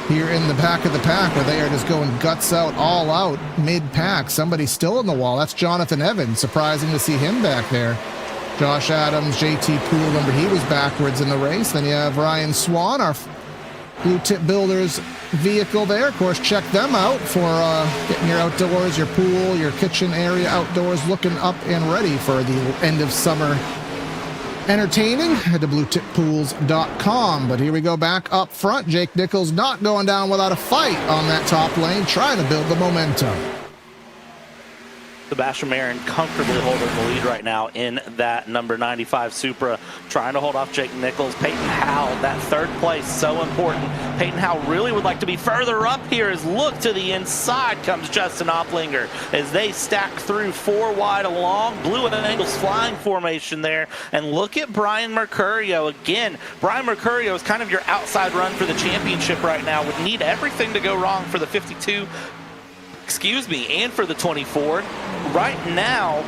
here in the back of the pack, where they are just going guts out, all out, mid-pack. Somebody still in the wall. That's Jonathan Evans. Surprising to see him back there. Josh Adams, JT Poole, remember he was backwards in the race. Then you have Ryan Swan, our Blue Tip Builders vehicle there. Of course, check them out for getting your outdoors, your pool, your kitchen area outdoors looking up and ready for the end of summer entertaining. Head to bluetippools.com. But here we go back up front. Jake Nichols not going down without a fight on that top lane, trying to build the momentum. Sebastian Marin comfortably holding the lead right now in that number 95 Supra, trying to hold off Jake Nichols. Peyton Howell, that third place, so important. Peyton Howell really would like to be further up here, as look to the inside comes Justin Oplinger as they stack through 4 wide along. Blue and Angles flying formation there. And look at Brian Mercurio again. Brian Mercurio is kind of your outside run for the championship right now. Would need everything to go wrong for the 52, and for the 24. Right now,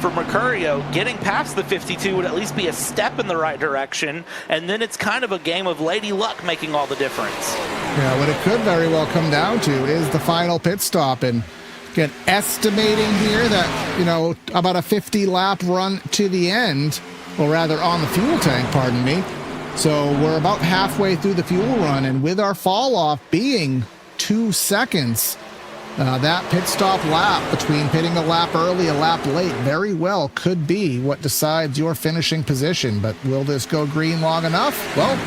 for Mercurio, getting past the 52 would at least be a step in the right direction, and then it's kind of a game of lady luck making all the difference. Yeah, what it could very well come down to is the final pit stop, and again, estimating here that, about a 50-lap run to the end, or rather on the fuel tank, pardon me. So we're about halfway through the fuel run, and with our fall off being 2 seconds, that pit stop lap between pitting a lap early, a lap late, very well could be what decides your finishing position. But will this go green long enough? Well,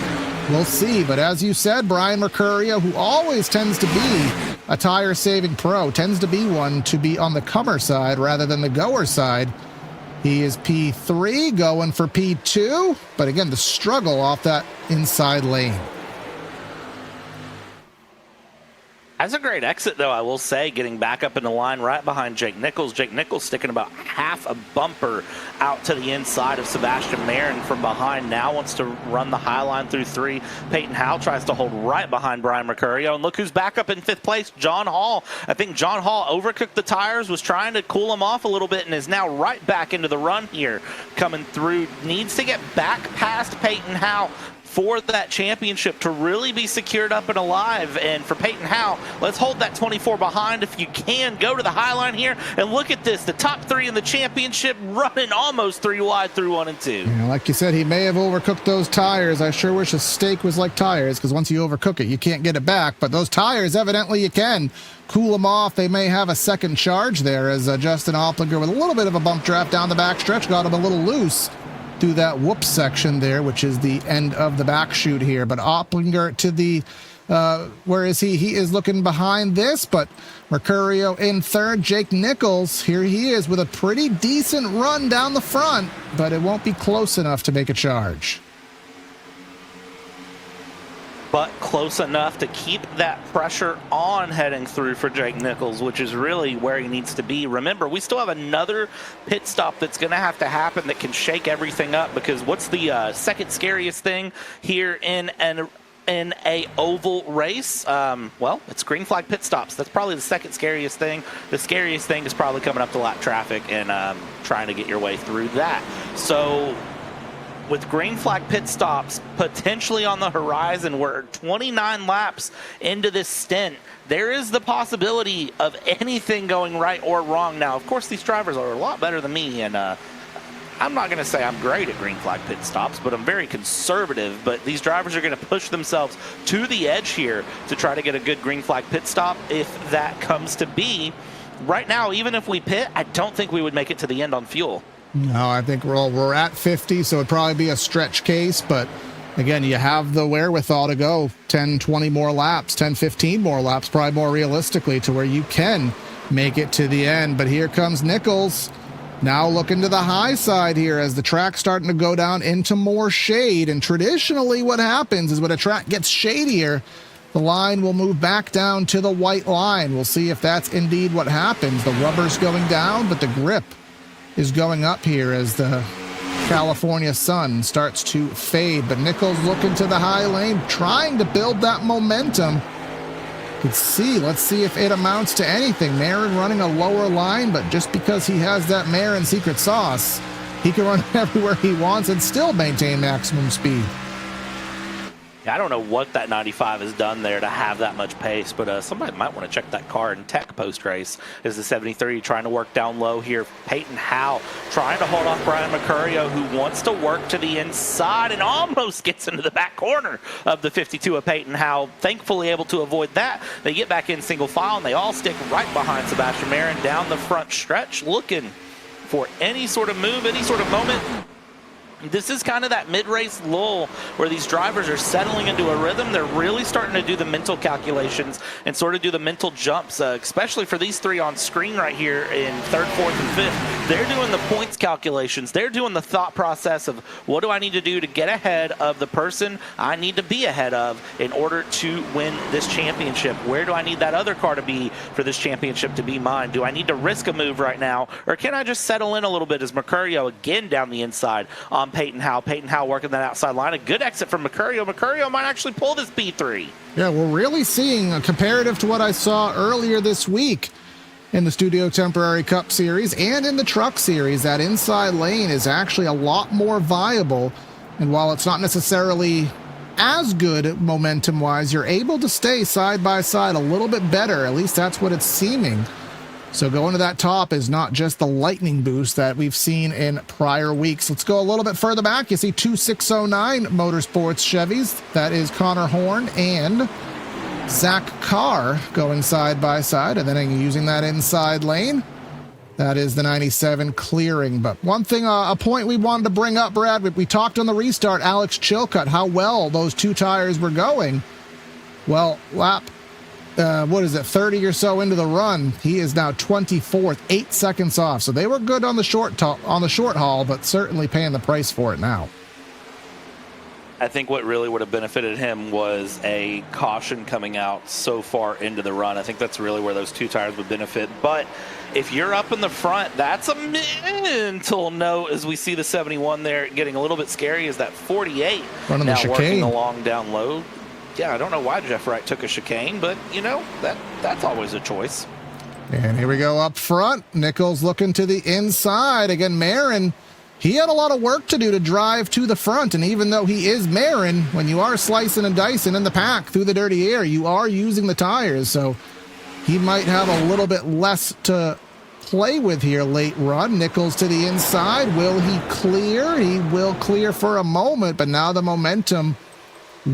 we'll see. But as you said, Brian Mercurio, who always tends to be a tire-saving pro, tends to be one to be on the comer side rather than the goer side. He is P3, going for P2. But again, the struggle off that inside lane. That's a great exit, though, I will say, getting back up in the line right behind Jake Nichols. Jake Nichols sticking about half a bumper out to the inside of Sebastian Marin from behind. Now wants to run the high line through 3. Peyton Howell tries to hold right behind Brian Mercurio. And look who's back up in 5th place, John Hall. I think John Hall overcooked the tires, was trying to cool them off a little bit, and is now right back into the run here. Coming through, needs to get back past Peyton Howell for that championship to really be secured up and alive. And for Peyton Howell, let's hold that 24 behind if you can. Go to the high line here, and look at this. The top 3 in the championship running almost 3 wide through 1 and 2. Yeah, like you said, he may have overcooked those tires. I sure wish a steak was like tires, because once you overcook it, you can't get it back. But those tires, evidently you can cool them off. They may have a second charge there, as Justin Oplinger, with a little bit of a bump draft down the backstretch, got him a little loose through that whoop section there, which is the end of the back chute here. But Oplinger to the, where is he? He is looking behind this, but Mercurio in 3rd. Jake Nichols, here he is with a pretty decent run down the front, but it won't be close enough to make a charge. But close enough to keep that pressure on heading through for Jake Nichols, which is really where he needs to be. Remember, we still have another pit stop that's going to have to happen that can shake everything up, because what's the second scariest thing here in a oval race? Well, it's green flag pit stops. That's probably the second scariest thing. The scariest thing is probably coming up to lap traffic and trying to get your way through that. So with green flag pit stops potentially on the horizon, we're 29 laps into this stint. There is the possibility of anything going right or wrong. Now, of course, these drivers are a lot better than me, and I'm not going to say I'm great at green flag pit stops, but I'm very conservative. But these drivers are going to push themselves to the edge here to try to get a good green flag pit stop if that comes to be. Right now, even if we pit, I don't think we would make it to the end on fuel. No, I think we're at 50, so it'd probably be a stretch case. But again, you have the wherewithal to go 10, 20 more laps, 10, 15 more laps, probably more realistically, to where you can make it to the end. But here comes Nichols. Now looking to the high side here as the track's starting to go down into more shade. And traditionally what happens is when a track gets shadier, the line will move back down to the white line. We'll see if that's indeed what happens. The rubber's going down, but the grip is going up here as the California sun starts to fade. But Nichols looking to the high lane, trying to build that momentum. Let's see if it amounts to anything. Marin running a lower line, but just because he has that Marin secret sauce, he can run everywhere he wants and still maintain maximum speed. I don't know what that 95 has done there to have that much pace, but somebody might want to check that car in tech post-race. Is the 73 trying to work down low here. Peyton Howell trying to hold off Brian Mercurio, who wants to work to the inside and almost gets into the back corner of the 52 of Peyton Howell. Thankfully able to avoid that. They get back in single file, and they all stick right behind Sebastian Marin down the front stretch, looking for any sort of move, any sort of moment. This is kind of that mid-race lull where these drivers are settling into a rhythm. They're really starting to do the mental calculations and sort of do the mental jumps, especially for these three on screen right here in third, fourth, and fifth. They're doing the points calculations. They're doing the thought process of what do I need to do to get ahead of the person I need to be ahead of in order to win this championship. Where do I need that other car to be for this championship to be mine? Do I need to risk a move right now, or can I just settle in a little bit as Mercurio again down the inside on Peyton Howell. Peyton Howell working that outside line. A good exit from Mercurio. Mercurio might actually pull this P3. Yeah, we're really seeing a comparative to what I saw earlier this week in the Studio Temporary Cup Series and in the Truck Series. That inside lane is actually a lot more viable. And while it's not necessarily as good momentum-wise, you're able to stay side by side a little bit better. At least that's what it's seeming. So going to that top is not just the lightning boost that we've seen in prior weeks. Let's go a little bit further back. You see 2609 Motorsports Chevys. That is Connor Horn and Zach Carr going side by side, and then using that inside lane. That is the 97 clearing. But one thing, a point we wanted to bring up, Brad, we talked on the restart, Alex Chilcutt, how well those two tires were going. Well, lap 30 or so into the run, he is now 24th, 8 seconds off. So they were good on the short haul, but certainly paying the price for it now. I think what really would have benefited him was a caution coming out so far into the run. I think that's really where those two tires would benefit. But if you're up in the front, that's a mental note as we see the 71 there getting a little bit scary as that 48 running now the chicane, working along down low. Yeah, I don't know why Jeff Wright took a chicane, but, you know, that's always a choice. And here we go up front. Nichols looking to the inside. Again, Marin, he had a lot of work to do to drive to the front. And even though he is Marin, when you are slicing and dicing in the pack through the dirty air, you are using the tires. So he might have a little bit less to play with here late run. Nichols to the inside. Will he clear? He will clear for a moment, but now the momentum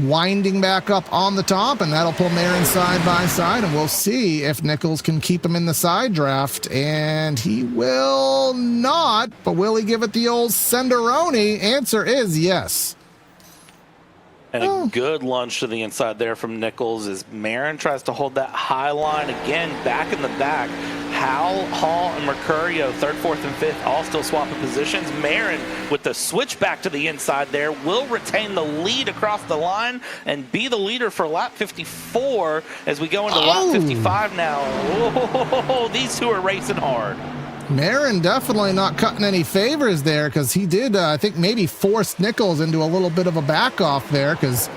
winding back up on the top, and that'll pull Marin side by side, and we'll see if Nichols can keep him in the side draft, and he will not, but will he give it the old Senderoni? Answer is yes. And a good lunge to the inside there from Nichols as Marin tries to hold that high line again, back in the back. Howell, Hall, and Mercurio, third, fourth, and fifth, all still swapping positions. Marin, with the switch back to the inside there, will retain the lead across the line and be the leader for lap 54 as we go into lap 55 now. Oh, these two are racing hard. Marin definitely not cutting any favors there, because he did, I think, maybe force Nichols into a little bit of a back off there, because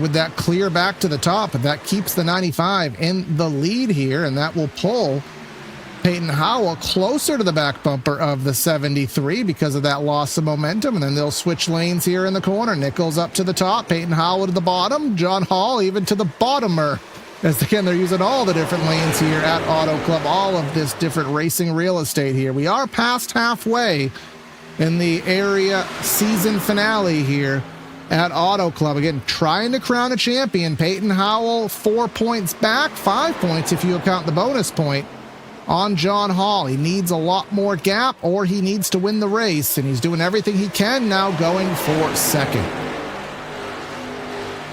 with that clear back to the top, that keeps the 95 in the lead here, and that will pull Peyton Howell closer to the back bumper of the 73 because of that loss of momentum, and then they'll switch lanes here in the corner. Nichols up to the top, Peyton Howell to the bottom, John Hall even to the bottomer. As again, they're using all the different lanes here at Auto Club, all of this different racing real estate here. We are past halfway in the area season finale here at Auto Club. Again, trying to crown a champion. Peyton Howell 4 points back, 5 points if you account the bonus point on John Hall. He needs a lot more gap, or he needs to win the race, and he's doing everything he can now, going for second.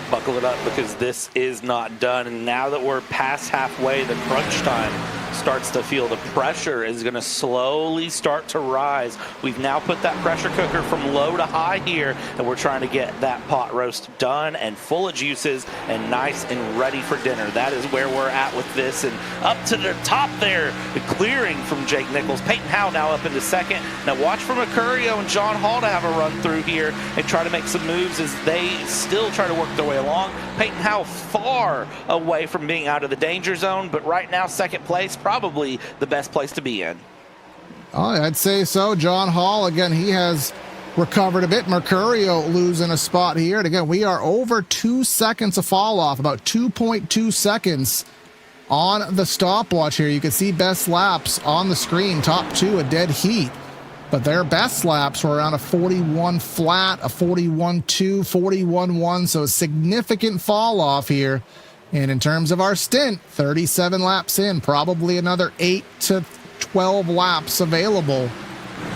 Buckle it up, because this is not done. And now that we're past halfway, the crunch time starts to feel. The pressure is going to slowly start to rise. We've now put that pressure cooker from low to high here, and we're trying to get that pot roast done and full of juices and nice and ready for dinner. That is where we're at with this. And up to the top there, the clearing from Jake Nichols. Peyton Howell now up into second. Now watch for Mercurio and John Hall to have a run through here and try to make some moves as they still try to work their way along. Peyton Howell far away from being out of the danger zone, but right now second place, probably the best place to be in. Oh, I'd say so. John Hall, again, he has recovered a bit. Mercurio losing a spot here. And again, we are over 2 seconds of fall off, about 2.2 seconds on the stopwatch here. You can see best laps on the screen. Top two, a dead heat. But their best laps were around a 41 flat, a 41.2, 41.1. So a significant fall off here. And in terms of our stint, 37 laps in, probably another 8 to 12 laps available.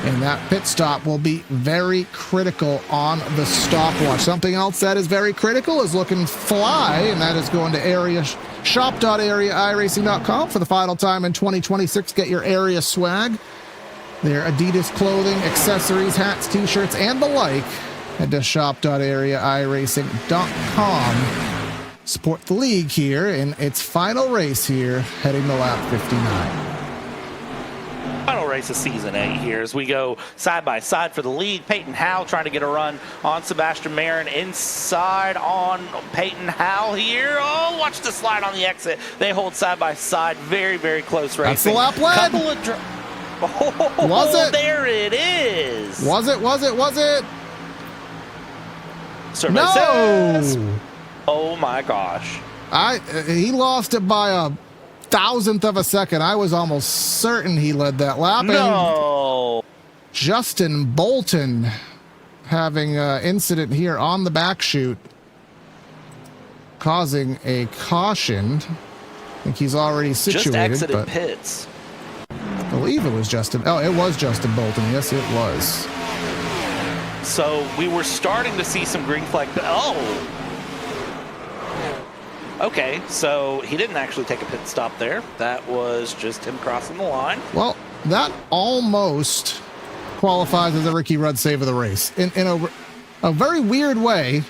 And that pit stop will be very critical on the stopwatch. Something else that is very critical is looking fly, and that is going to shop.areairacing.com for the final time in 2026. Get your area swag, their Adidas clothing, accessories, hats, t-shirts, and the like. Head to shop.areairacing.com. Support the league here in its final race here, heading to lap 59. Final race of season 8 here as we go side by side for the lead. Peyton Howell trying to get a run on Sebastian Marin inside on Peyton Howell here. Oh, watch the slide on the exit. They hold side by side. Very, very close racing. That's the lap lead. Was it? There it is. Was it? Survey says, oh my gosh. He lost it by a thousandth of a second. I was almost certain he led that lap. No. And Justin Bolton having an incident here on the back chute, causing a caution. I think he's already situated. Just exited but pits. I believe it was Justin. Oh, it was Justin Bolton. Yes, it was. So we were starting to see some green flag. Oh. Okay, so he didn't actually take a pit stop there. That was just him crossing the line. Well, that almost qualifies as a Ricky Rudd save of the race. In a very weird way,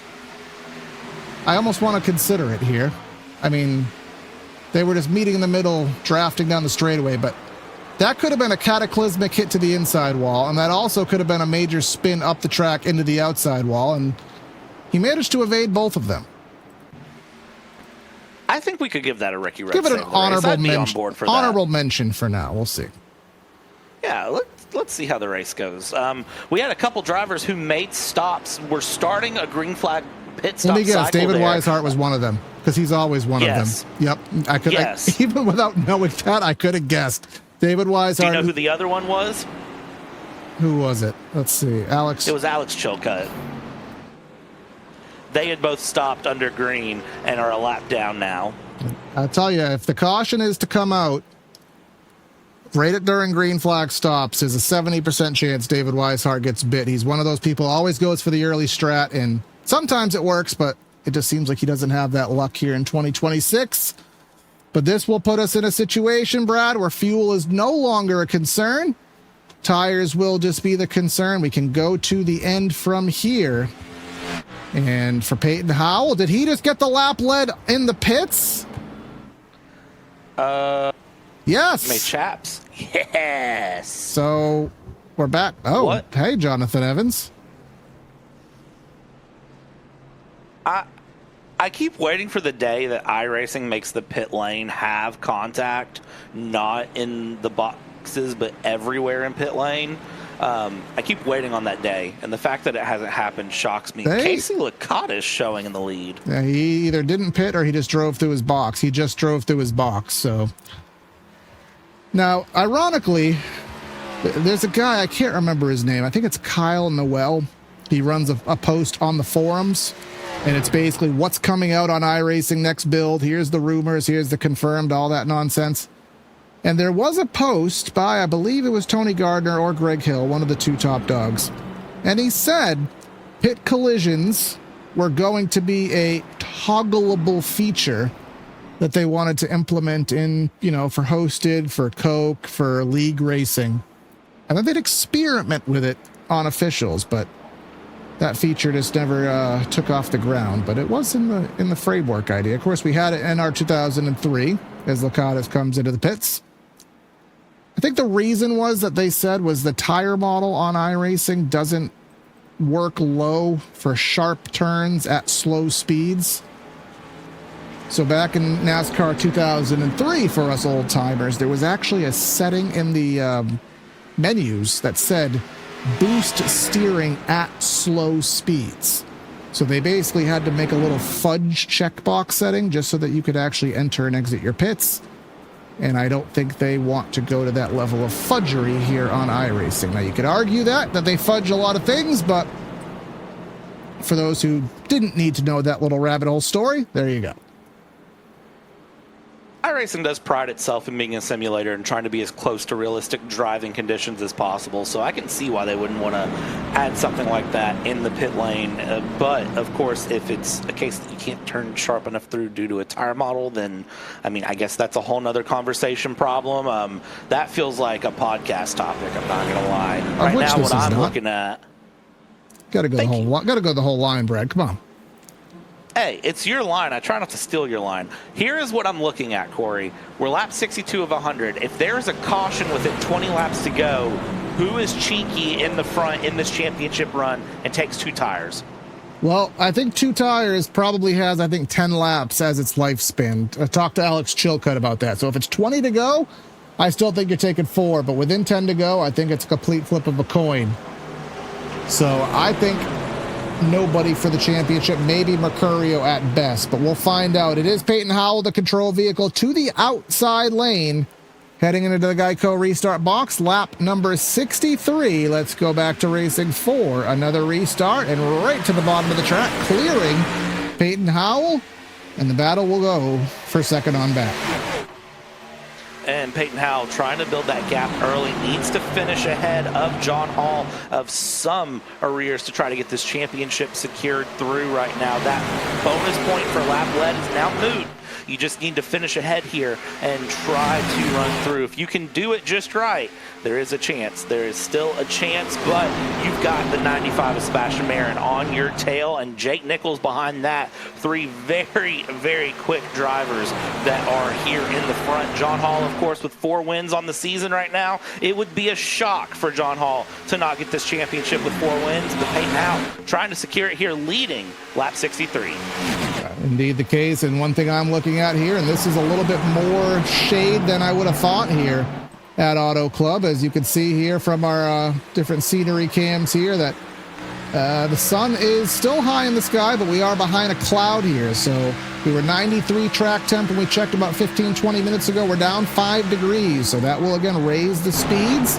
I almost want to consider it here. I mean, they were just meeting in the middle, drafting down the straightaway, but that could have been a cataclysmic hit to the inside wall, and that also could have been a major spin up the track into the outside wall, and he managed to evade both of them. I think we could give that a Ricky Rudd. Give it an honorable mention. On board for honorable that. mention for now. We'll see. Yeah, let's see how the race goes. We had a couple drivers who made stops. We're starting a green flag pit stop. Let me guess. David there. Weishart was one of them because he's always one of them. Yep. I could. Yes. Even without knowing that, I could have guessed. David Weishart. Do you know who the other one was? Who was it? Let's see. Alex. It was Alex Chilcutt. They had both stopped under green and are a lap down now. I'll tell you, if the caution is to come out, rate it during green flag stops, there's a 70% chance David Weishart gets bit. He's one of those people always goes for the early strat, and sometimes it works, but it just seems like he doesn't have that luck here in 2026. But this will put us in a situation, Brad, where fuel is no longer a concern. Tires will just be the concern. We can go to the end from here. And for Peyton Howell, did he just get the lap lead in the pits? Yes. Made chaps. Yes. So we're back. Oh, what? Hey, Jonathan Evans. I keep waiting for the day that iRacing makes the pit lane have contact, not in the boxes, but everywhere in pit lane. I keep waiting on that day, and the fact that it hasn't happened shocks me. Casey Licata is showing in the lead. Yeah, he either didn't pit or he just drove through his box. He just drove through his box. So now, ironically, there's a guy, I can't remember his name. I think it's Kyle Noel. He runs a post on the forums, and it's basically what's coming out on iRacing next build. Here's the rumors. Here's the confirmed, all that nonsense. And there was a post by, I believe it was Tony Gardner or Greg Hill, one of the two top dogs. And he said pit collisions were going to be a toggleable feature that they wanted to implement in, for hosted, for Coke, for league racing. And then they'd experiment with it on officials, but that feature just never took off the ground. But it was in the framework idea. Of course, we had it in our 2003 as Licata comes into the pits. I think the reason was that they said was the tire model on iRacing doesn't work low for sharp turns at slow speeds. So back in NASCAR 2003, for us old timers, there was actually a setting in the menus that said boost steering at slow speeds. So they basically had to make a little fudge checkbox setting just so that you could actually enter and exit your pits. And I don't think they want to go to that level of fudgery here on iRacing. Now, you could argue that they fudge a lot of things, but for those who didn't need to know that little rabbit hole story, there you go. iRacing does pride itself in being a simulator and trying to be as close to realistic driving conditions as possible, so I can see why they wouldn't want to add something like that in the pit lane. But, of course, if it's a case that you can't turn sharp enough through due to a tire model, then, I mean, I guess that's a whole nother conversation problem. That feels like a podcast topic, I'm not going to lie. Right now, what I'm looking at... Gotta go the whole line, Brad. Come on. Hey, it's your line. I try not to steal your line. Here is what I'm looking at, Corey. We're lap 62 of 100. If there is a caution with it 20 laps to go, who is cheeky in the front in this championship run and takes 2 tires? Well, I think 2 tires probably has, 10 laps as its lifespan. I talked to Alex Chilcutt about that. So if it's 20 to go, I still think you're taking 4. But within 10 to go, I think it's a complete flip of a coin. So I think nobody for the championship, maybe Mercurio at best, but we'll find out. It is Peyton Howell, the control vehicle, to the outside lane, heading into the Geico restart box, lap number 63. Let's go back to racing 4. Another restart, and right to the bottom of the track, clearing Peyton Howell, and the battle will go for second on back. And Peyton Howell, trying to build that gap early, needs to finish ahead of John Hall of some arrears to try to get this championship secured through right now. That bonus point for lap lead is now moot. You just need to finish ahead here and try to run through. If you can do it just right, there is a chance. There is still a chance, but you've got the 95 of Sebastian Marin on your tail and Jake Nichols behind that. 3 very, very quick drivers that are here in the front. John Hall, of course, with 4 wins on the season right now. It would be a shock for John Hall to not get this championship with 4 wins, but Peyton Howell trying to secure it here, leading lap 63. Indeed the case, and one thing I'm looking at here, and this is a little bit more shade than I would have thought here at Auto Club, as you can see here from our different scenery cams here, that the sun is still high in the sky, but we are behind a cloud here. So we were 93 track temp when we checked about 15-20 minutes ago. We're down 5 degrees, so that will again raise the speeds,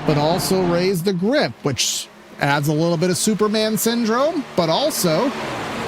but also raise the grip, which adds a little bit of Superman syndrome, but also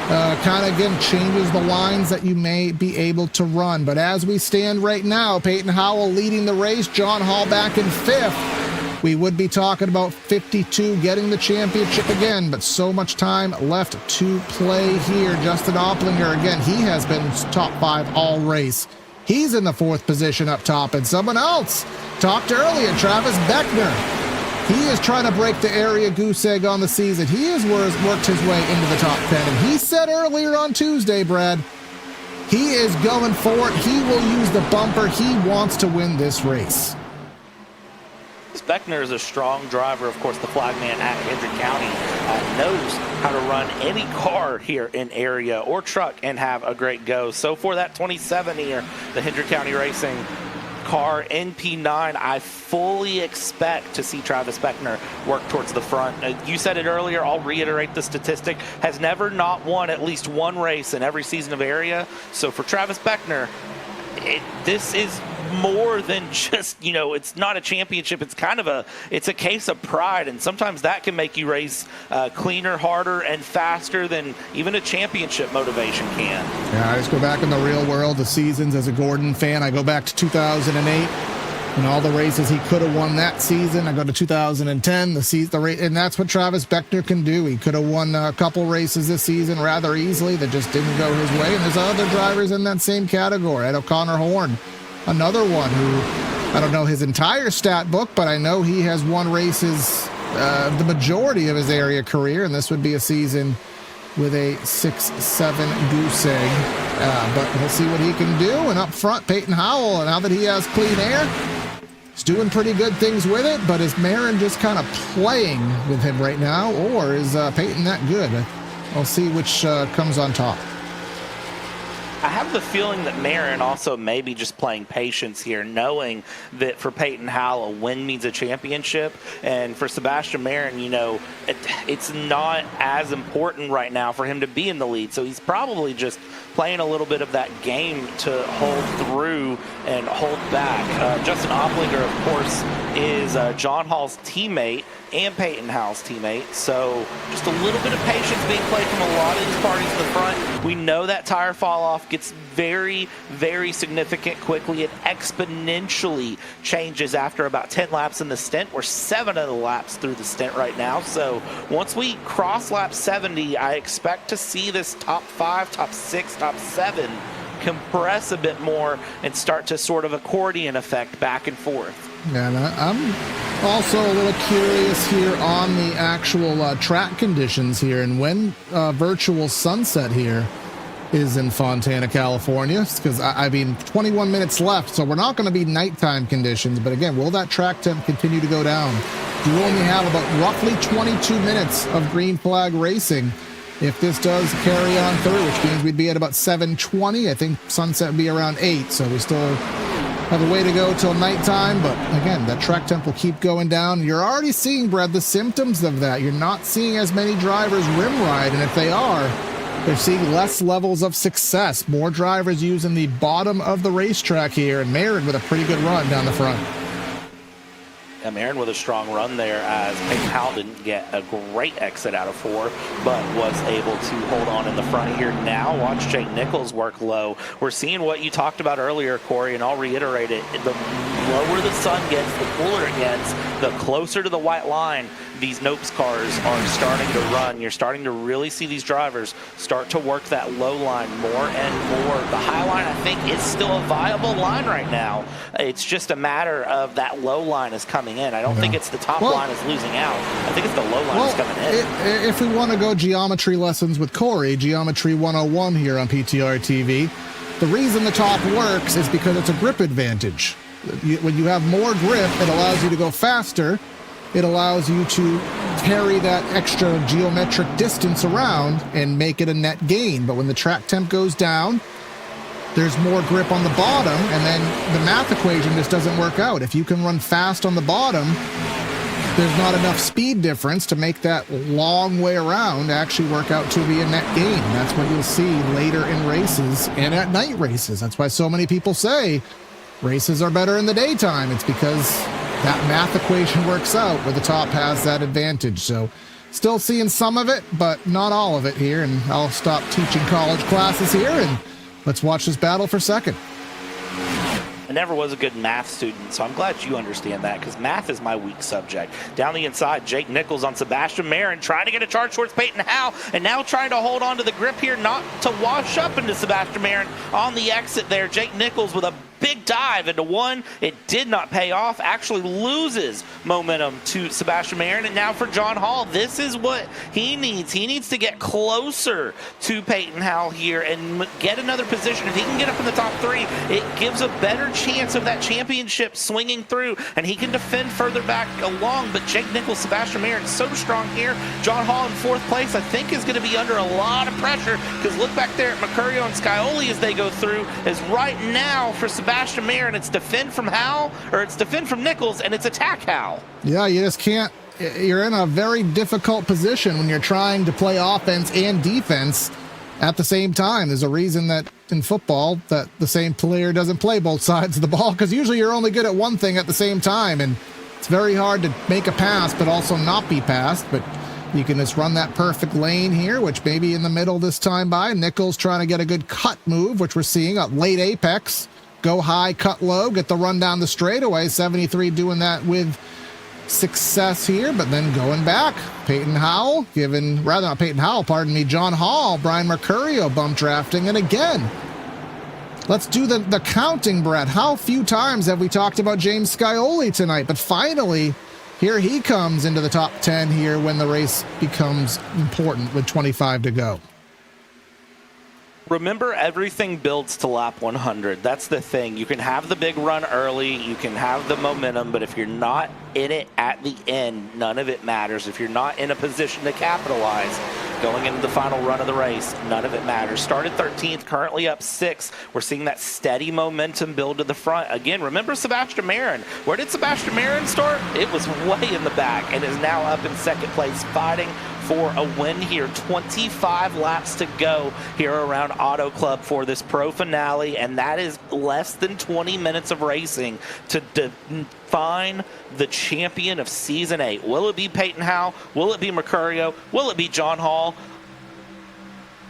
kind of, again, changes the lines that you may be able to run. But as we stand right now, Peyton Howell leading the race, John Hall back in 5th. We would be talking about 52 getting the championship again, but so much time left to play here. Justin Opplinger, again, he has been top 5 all race. He's in the 4th position up top, and someone else talked earlier, Travis Beckner. He is trying to break the area goose egg on the season. He has worked his way into the top 10. And he said earlier on Tuesday, Brad, he is going for it. He will use the bumper. He wants to win this race. Beckner is a strong driver, of course, the flagman at Hendrick County, knows how to run any car here in area or truck and have a great go. So for that 27 here, the Hendrick County Racing car NP9, I fully expect to see Travis Beckner work towards the front. You said it earlier, I'll reiterate the statistic, has never not won at least 1 race in every season of area. So for Travis Beckner, this is more than just, it's not a championship. It's kind of it's a case of pride, and sometimes that can make you race cleaner, harder, and faster than even a championship motivation can. Yeah, I just go back in the real world, the seasons as a Gordon fan. I go back to 2008 and all the races he could have won that season. I go to 2010, and that's what Travis Beckner can do. He could have won a couple races this season rather easily that just didn't go his way, and there's other drivers in that same category. Ed O'Connor Horn, another one who, I don't know his entire stat book, but I know he has won races the majority of his area career, and this would be a season with a 6-7 goose egg. But we'll see what he can do. And up front, Peyton Howell, now that he has clean air, he's doing pretty good things with it, but is Marin just kind of playing with him right now, or is Peyton that good? We'll see which comes on top. I have the feeling that Marin also may be just playing patience here, knowing that for Peyton Howell, a win means a championship. And for Sebastian Marin, it's not as important right now for him to be in the lead. So he's probably just playing a little bit of that game to hold through and hold back. Justin Oplinger, of course, is John Hall's teammate and Peyton Howell's teammate. So just a little bit of patience being played from a lot of these parties in the front. We know that tire fall off gets very, very significant quickly. It exponentially changes after about 10 laps in the stint. We're 7 of the laps through the stint right now. So once we cross lap 70, I expect to see this top 5, top 6, top 7 compress a bit more and start to sort of accordion effect back and forth. And I'm also a little curious here on the actual track conditions here and when virtual sunset here is in Fontana, California, because I mean 21 minutes left, so we're not going to be nighttime conditions. But again, will that track temp continue to go down? You only have about roughly 22 minutes of green flag racing if this does carry on through, which means we'd be at about 7:20. I think sunset would be around 8, so we still have a way to go till nighttime. But again, that track temp will keep going down. You're already seeing, Brad, the symptoms of that. You're not seeing as many drivers rim ride, and if they are, they're seeing less levels of success. More drivers using the bottom of the racetrack here, and Marin with a pretty good run down the front. Yeah, Marin with a strong run there, as Peyton Howell didn't get a great exit out of 4, but was able to hold on in the front here. Now watch Jake Nichols work low. We're seeing what you talked about earlier, Corey, and I'll reiterate it. The lower the sun gets, the cooler it gets, the closer to the white line these Nopes cars are starting to run. You're starting to really see these drivers start to work that low line more and more. The high line, I think, is still a viable line right now. It's just a matter of that low line is coming in. I don't think it's the top line is losing out. I think it's the low line is coming in. If we want to go geometry lessons with Corey, Geometry 101 here on PTR TV, the reason the top works is because it's a grip advantage. When you have more grip, it allows you to go faster. It allows you to carry that extra geometric distance around and make it a net gain. But when the track temp goes down, there's more grip on the bottom, and then the math equation just doesn't work out. If you can run fast on the bottom, there's not enough speed difference to make that long way around actually work out to be a net gain. That's what you'll see later in races and at night races. That's why so many people say races are better in the daytime. It's because that math equation works out where the top has that advantage. So still seeing some of it, but not all of it here. And I'll stop teaching college classes here and let's watch this battle for second. I never was a good math student, so I'm glad you understand that, because math is my weak subject. Down the inside, Jake Nichols on Sebastian Marin, trying to get a charge towards Peyton Howell, and now trying to hold on to the grip here, not to wash up into Sebastian Marin on the exit there. Jake Nichols with a big dive into one. It did not pay off, actually loses momentum to Sebastian Marin. And now for John Hall, this is what he needs. He needs to get closer to Peyton Howell here and get another position. If he can get up in the top 3, it gives a better chance of that championship swinging through, and he can defend further back along. But Jake Nichols, Sebastian Marin, so strong here. John Hall in 4th place, I think, is going to be under a lot of pressure, because look back there at Mercurio and Scioli as they go through, as right now for Sebastian Marin, it's defend from Howell, or it's defend from Nichols, and it's attack Howell. Yeah, you just can't. You're in a very difficult position when you're trying to play offense and defense at the same time. There's a reason that in football that the same player doesn't play both sides of the ball, because usually you're only good at one thing at the same time, and it's very hard to make a pass but also not be passed. But you can just run that perfect lane here, which may be in the middle this time by. Nichols trying to get a good cut move, which we're seeing a late apex. Go high, cut low, get the run down the straightaway. 73 doing that with success here, but then going back. Peyton Howell, John Hall, Brian Mercurio bump drafting. And again, let's do the counting, Brett. How few times have we talked about James Scioli tonight? But finally, here he comes into the top 10 here when the race becomes important with 25 to go. Remember, everything builds to lap 100. That's the thing. You can have the big run early, you can have the momentum, but if you're not in it at the end, none of it matters. If you're not in a position to capitalize going into the final run of the race, none of it matters. Started 13th, currently up 6. We're seeing that steady momentum build to the front. Again, remember Sebastian Marin. Where did Sebastian Marin start? It was way in the back and is now up in second place, fighting for a win here. 25 laps to go here around Auto Club for this pro finale, and that is less than 20 minutes of racing to define the champion of Season 8. Will it be Peyton Howell? Will it be Mercurio? Will it be John Hall?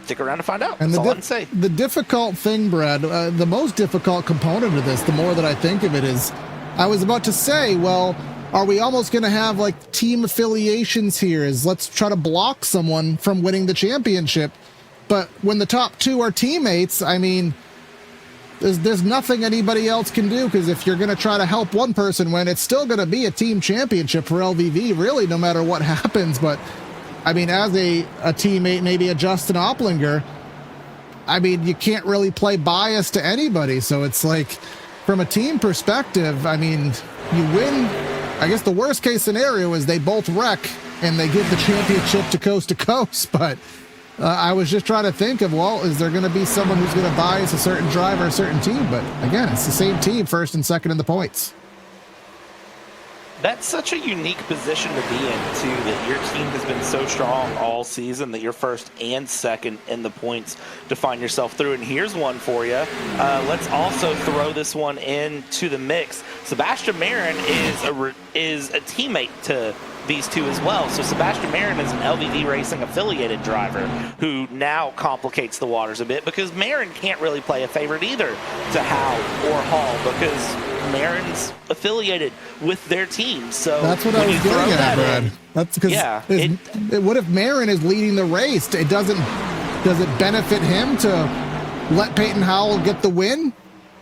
Stick around to find out. And that's all I can say. The difficult thing, Brad, the most difficult component of this, the more that I think of it, is I was about to say, well, are we almost going to have like team affiliations here? Is let's try to block someone from winning the championship. But when the top two are teammates, I mean, there's nothing anybody else can do, because if you're going to try to help one person win, it's still going to be a team championship for LVV, really, no matter what happens. But I mean, as a teammate, maybe a Justin Oplinger, I mean, you can't really play bias to anybody. So it's like, from a team perspective, I mean, you win. I guess the worst case scenario is they both wreck and they give the championship to Coast. But I was just trying to think of, well, is there going to be someone who's going to bias a certain driver, a certain team? But again, it's the same team, first and second in the points. That's such a unique position to be in, too, that your team has been so strong all season that you're first and second in the points to find yourself through. And here's one for you. Let's also throw this one into the mix. Sebastian Marin is a teammate to these two as well. So Sebastian Marin is an LVV Racing affiliated driver who now complicates the waters a bit, because Marin can't really play a favorite either to Howell or Hall, because Marin's affiliated with their team. So that's what I was getting at, Brad. That's because what if Marin is leading the race? Does it benefit him to let Peyton Howell get the win?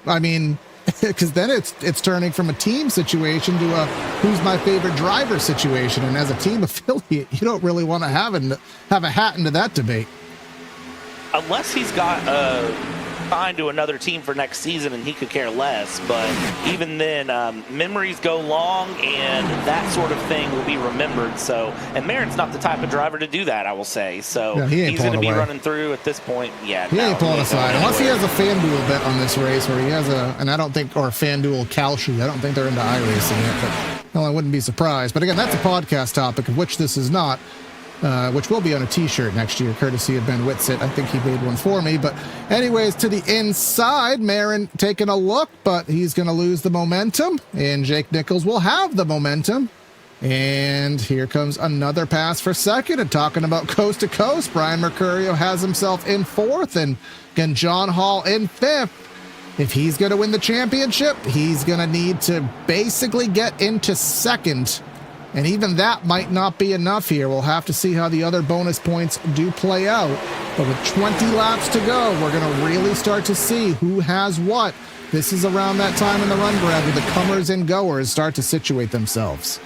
I mean, because then it's turning from a team situation to a who's my favorite driver situation. And as a team affiliate, you don't really want to have a hat into that debate. Unless he's got signed to another team for next season and he could care less. But even then, memories go long and that sort of thing will be remembered. So, and Marin's not the type of driver to do that, I will say. So yeah, he's going to be running through at this point. Yeah, he ain't pulling aside unless he has a FanDuel bet on this race where he has and I don't think, or FanDuel Kalshi. I don't think they're into iRacing yet, but well, I wouldn't be surprised. But again, that's a podcast topic, of which this is not. Which will be on a t-shirt next year, courtesy of Ben Whitsitt. I think he made one for me. But anyways, to the inside, Marin taking a look, but he's going to lose the momentum, and Jake Nichols will have the momentum. And here comes another pass for second. And talking about coast to coast, Brian Mercurio has himself in fourth, and again, John Hall in fifth. If he's going to win the championship, he's going to need to basically get into second. And even that might not be enough here. We'll have to see how the other bonus points do play out. But with 20 laps to go, we're going to really start to see who has what. This is around that time in the run, Brad, where the comers and goers start to situate themselves.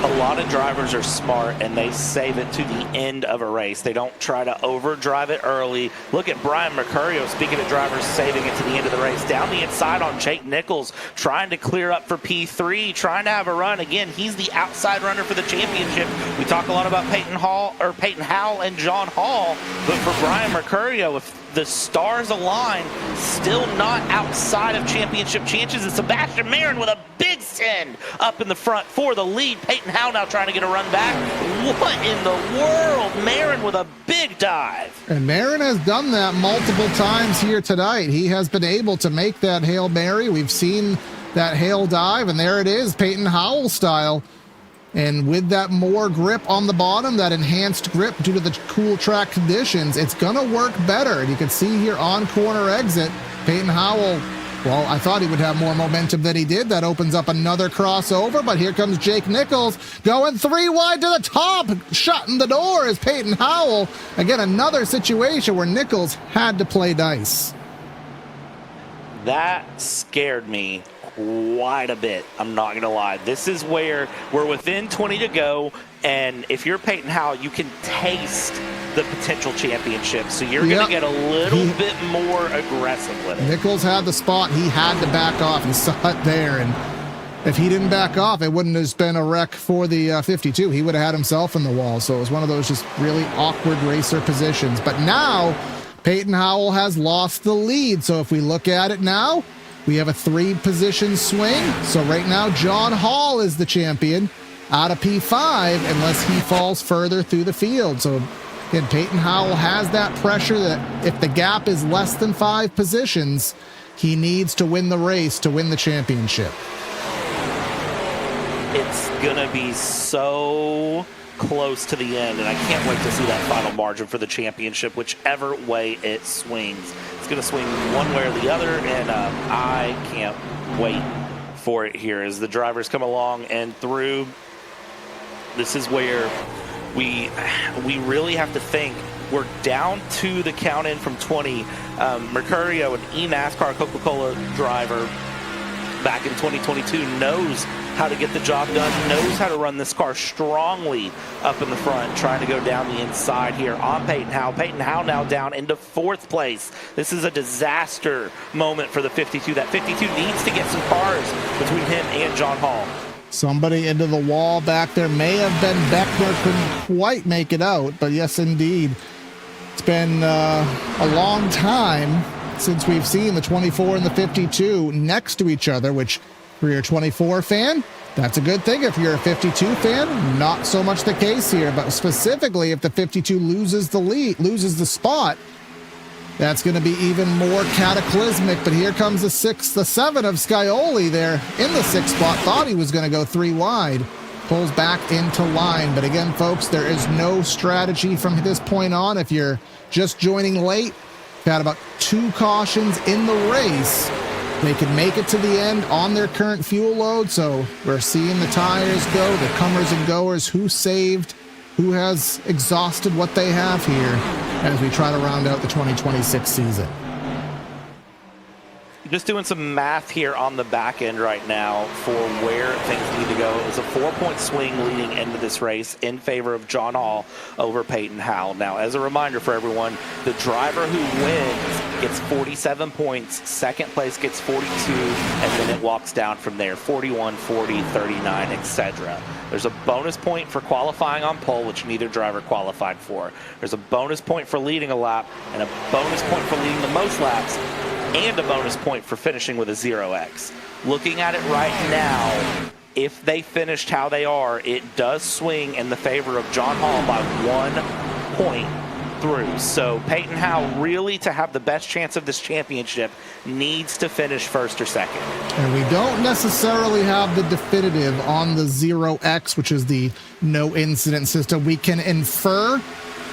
A lot of drivers are smart and they save it to the end of a race. They don't try to overdrive it early. Look at Brian Mercurio, speaking of drivers saving it to the end of the race. Down the inside on Jake Nichols, trying to clear up for P3, trying to have a run. Again, he's the outside runner for the championship. We talk a lot about Peyton Howell and John Hall, but for Brian Mercurio, if the stars align, still not outside of championship chances. And Sebastian Marin with a big send up in the front for the lead. Peyton Howell now trying to get a run back. What in the world? Marin with a big dive. And Marin has done that multiple times here tonight. He has been able to make that Hail Mary. We've seen that Hail dive, and there it is, Peyton Howell style. And with that more grip on the bottom, that enhanced grip due to the cool track conditions, it's going to work better. And you can see here on corner exit, Peyton Howell, well, I thought he would have more momentum than he did. That opens up another crossover, but here comes Jake Nichols going 3 wide to the top, shutting the door is Peyton Howell. Again, another situation where Nichols had to play nice. That scared me quite a bit. I'm not going to lie. This is where we're within 20 to go, and if you're Peyton Howell, you can taste the potential championship, so you're going to get a little bit more aggressive with it. Nichols had the spot. He had to back off. He saw it there, and if he didn't back off, it wouldn't have been a wreck for the 52. He would have had himself in the wall, so it was one of those just really awkward racer positions. But now, Peyton Howell has lost the lead, so if we look at it now, we have a 3-position swing. So right now, John Hall is the champion out of P5 unless he falls further through the field. So again, Peyton Howell has that pressure that if the gap is less than 5 positions, he needs to win the race to win the championship. It's going to be so close to the end, and I can't wait to see that final margin for the championship, whichever way it swings. It's going to swing one way or the other, and I can't wait for it here as the drivers come along and through. This is where we really have to think. We're down to the count in from 20. Mercurio, an eNASCAR Coca-Cola driver back in 2022, knows how to get the job done, knows how to run this car strongly up in the front, trying to go down the inside here on Peyton Howell. Peyton Howell now down into 4th place. This is a disaster moment for the 52. That 52 needs to get some cars between him and John Hall. Somebody into the wall back there. May have been Beckner, couldn't quite make it out, but yes, indeed. It's been a long time since we've seen the 24 and the 52 next to each other, which for your 24 fan, that's a good thing. If you're a 52 fan, not so much the case here, but specifically if the 52 loses the lead, loses the spot, that's going to be even more cataclysmic. But here comes the 7 of Scioli there in the 6th spot. Thought he was going to go 3 wide. Pulls back into line. But again, folks, there is no strategy from this point on. If you're just joining late, got about 2 cautions in the race. They can make it to the end on their current fuel load. So we're seeing the tires go, the comers and goers, who saved, who has exhausted what they have here as we try to round out the 2026 season. Just doing some math here on the back end right now for where things need to go. It's a 4-point swing leading into this race in favor of John Hall over Peyton Howell. Now, as a reminder for everyone, the driver who wins gets 47 points, 2nd place gets 42, and then it walks down from there, 41, 40, 39, etc. There's a bonus point for qualifying on pole, which neither driver qualified for. There's a bonus point for leading a lap, and a bonus point for leading the most laps, and a bonus point for finishing with a 0x. Looking at it right now, if they finished how they are, it does swing in the favor of John Hall by 1 point through. So Peyton Howell, really to have the best chance of this championship, needs to finish 1st or 2nd. And we don't necessarily have the definitive on the 0x, which is the no incident system. We can infer,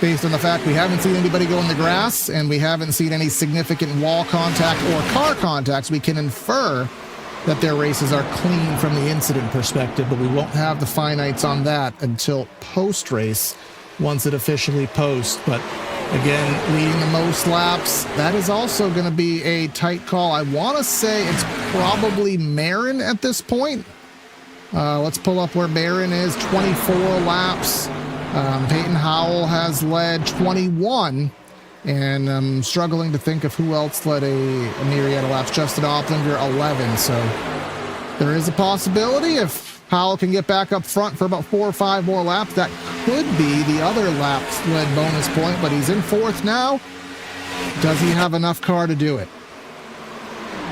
based on the fact we haven't seen anybody go in the grass and we haven't seen any significant wall contact or car contacts, we can infer that their races are clean from the incident perspective, but we won't have the finites on that until post-race, once it officially posts. But again, leading the most laps, that is also going to be a tight call. I want to say it's probably Marin at this point. Let's pull up where Marin is, 24 laps. Peyton Howell has led 21, and I'm struggling to think of who else led a myriad of laps. Justin Oplinger, 11. So there is a possibility if Howell can get back up front for about 4 or 5 more laps, that could be the other laps led bonus point, but he's in 4th now. Does he have enough car to do it?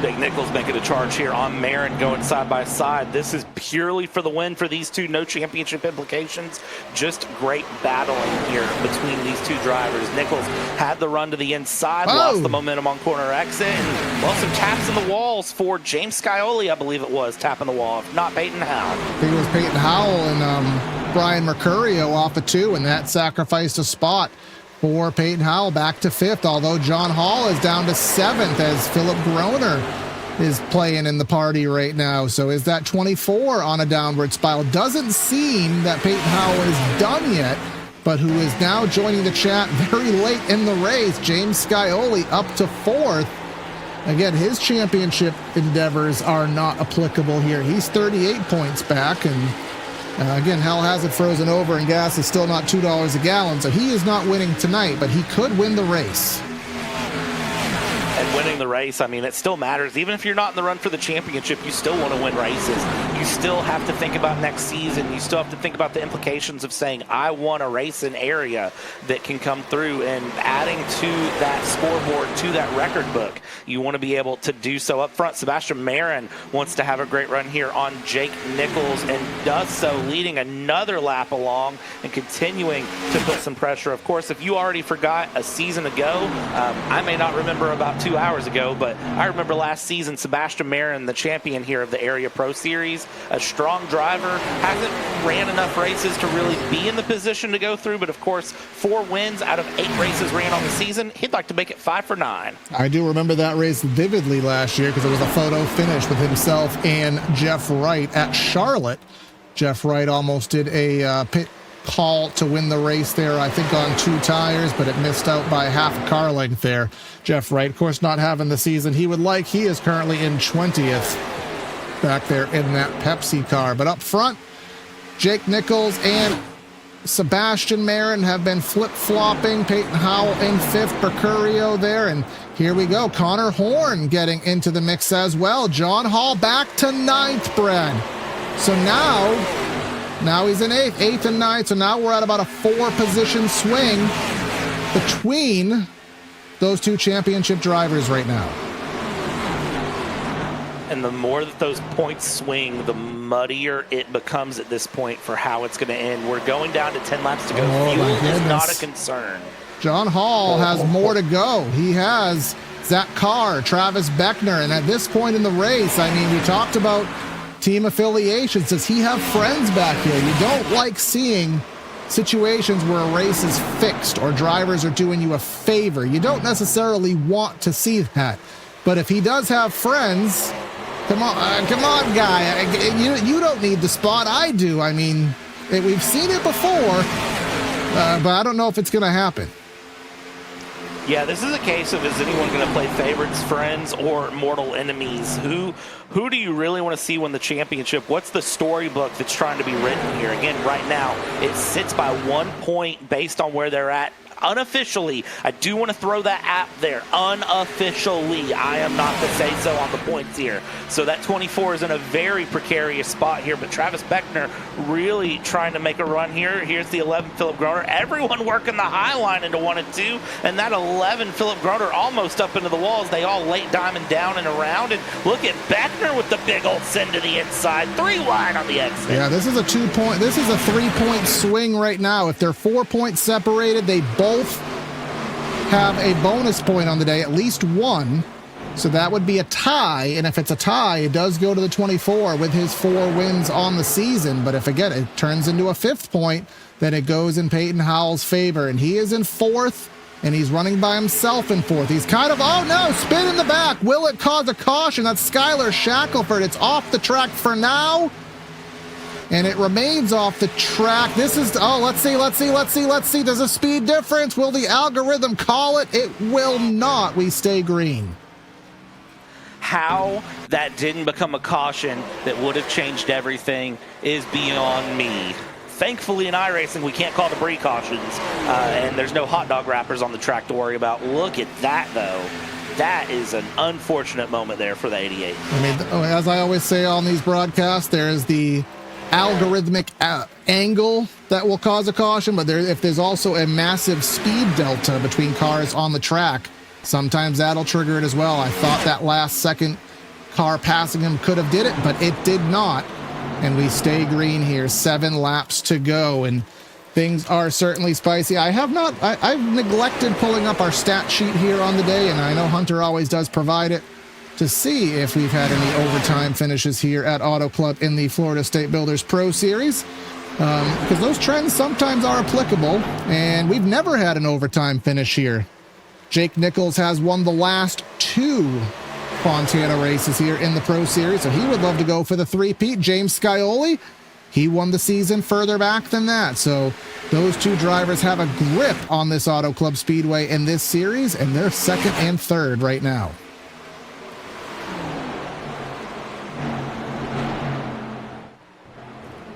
Big Nichols making a charge here on Marin, going side by side. This is purely for the win for these two. No championship implications. Just great battling here between these two drivers. Nichols had the run to the inside, lost the momentum on corner exit, and well, some taps in the walls for James Scioli, I believe it was, tapping the wall, if not Peyton Howell. I think it was Peyton Howell and Brian Mercurio off of 2, and that sacrificed a spot for Peyton Howell back to 5th, although John Hall is down to 7th as Philip Groner is playing in the party right now. So is that 24 on a downward spiral? Doesn't seem that Peyton Howell is done yet, but who is now joining the chat very late in the race, James Scioli up to 4th. again, his championship endeavors are not applicable here. He's 38 points back, and again, hell has it frozen over, and gas is still not $2 a gallon, so he is not winning tonight, but he could win the race. And winning the race, I mean, it still matters. Even if you're not in the run for the championship, you still want to win races. You still have to think about next season. You still have to think about the implications of saying, I want to race an area that can come through, and adding to that scoreboard, to that record book. You want to be able to do so. Up front, Sebastian Marin wants to have a great run here on Jake Nichols, and does so, leading another lap along and continuing to put some pressure. Of course, if you already forgot a season ago, I may not remember about 2 hours ago, but I remember last season, Sebastian Marin, the champion here of the Area Pro Series, a strong driver, hasn't ran enough races to really be in the position to go through, but of course, 4 wins out of 8 races ran on the season. He'd like to make it 5 for 9. I do remember that race vividly last year because it was a photo finish with himself and Jeff Wright at Charlotte. Jeff Wright almost did a pit call to win the race there, I think on 2 tires, but it missed out by half a car length there. Jeff Wright, of course, not having the season he would like. He is currently in 20th back there in that Pepsi car. But up front, Jake Nichols and Sebastian Marin have been flip-flopping. Peyton Howell in 5th, Mercurio there, and here we go. Connor Horn getting into the mix as well. John Hall back to 9th, Brad. So now he's in 8th and 9th, so now we're at about a 4-position swing between those 2 championship drivers right now. And the more that those points swing, the muddier it becomes at this point for how it's going to end. We're going down to 10 laps to go. Fuel is not a concern. John Hall has more to go. He has Zach Carr, Travis Beckner, and at this point in the race, I mean, we talked about team affiliations. Does he have friends back here? You don't like seeing situations where a race is fixed or drivers are doing you a favor. You don't necessarily want to see that. But if he does have friends, come on, guy. You don't need the spot. I do. I mean, we've seen it before, but I don't know if it's going to happen. Yeah, this is a case of, is anyone going to play favorites, friends, or mortal enemies? Who do you really want to see win the championship? What's the storybook that's trying to be written here? Again, right now, it sits by 1 point based on where they're at. Unofficially, I do want to throw that app there. Unofficially, I am not the say-so on the points here. So that 24 is in a very precarious spot here, but Travis Beckner really trying to make a run here. Here's the 11, Philip Groner. Everyone working the high line into 1 and 2, and that 11, Philip Groner, almost up into the walls. They all late diamond down and around, and look at Beckner with the big old send to the inside. 3 wide on the exit. Yeah, this is a 3-point swing right now. If they're 4 points separated, they both have a bonus point on the day, at least 1. So that would be a tie. And if it's a tie, it does go to the 24 with his 4 wins on the season. But if, again, it turns into a 5th point, then it goes in Peyton Howell's favor. And he is in 4th, and he's running by himself in 4th. He's kind of, oh no, spin in the back. Will it cause a caution? That's Skylar Shackelford. It's off the track for now. And it remains off the track. This is, let's see. There's a speed difference. Will the algorithm call it? It will not. We stay green. How that didn't become a caution that would have changed everything is beyond me. Thankfully, in iRacing, we can't call the precautions, and there's no hot dog wrappers on the track to worry about. Look at that, though. That is an unfortunate moment there for the 88. I mean, as I always say on these broadcasts, there is the algorithmic angle that will cause a caution, but if there's also a massive speed delta between cars on the track, sometimes that'll trigger it as well. I thought that last second car passing him could have did it, but it did not. And we stay green here. 7 laps to go, and things are certainly spicy. I've neglected pulling up our stat sheet here on the day, and I know Hunter always does provide it, to see if we've had any overtime finishes here at Auto Club in the Florida State Builders Pro Series, because those trends sometimes are applicable, and we've never had an overtime finish here. Jake Nichols has won the last 2 Fontana races here in the Pro Series, so he would love to go for the 3-peat. James Scioli, he won the season further back than that, so those 2 drivers have a grip on this Auto Club Speedway in this series, and they're 2nd and 3rd right now.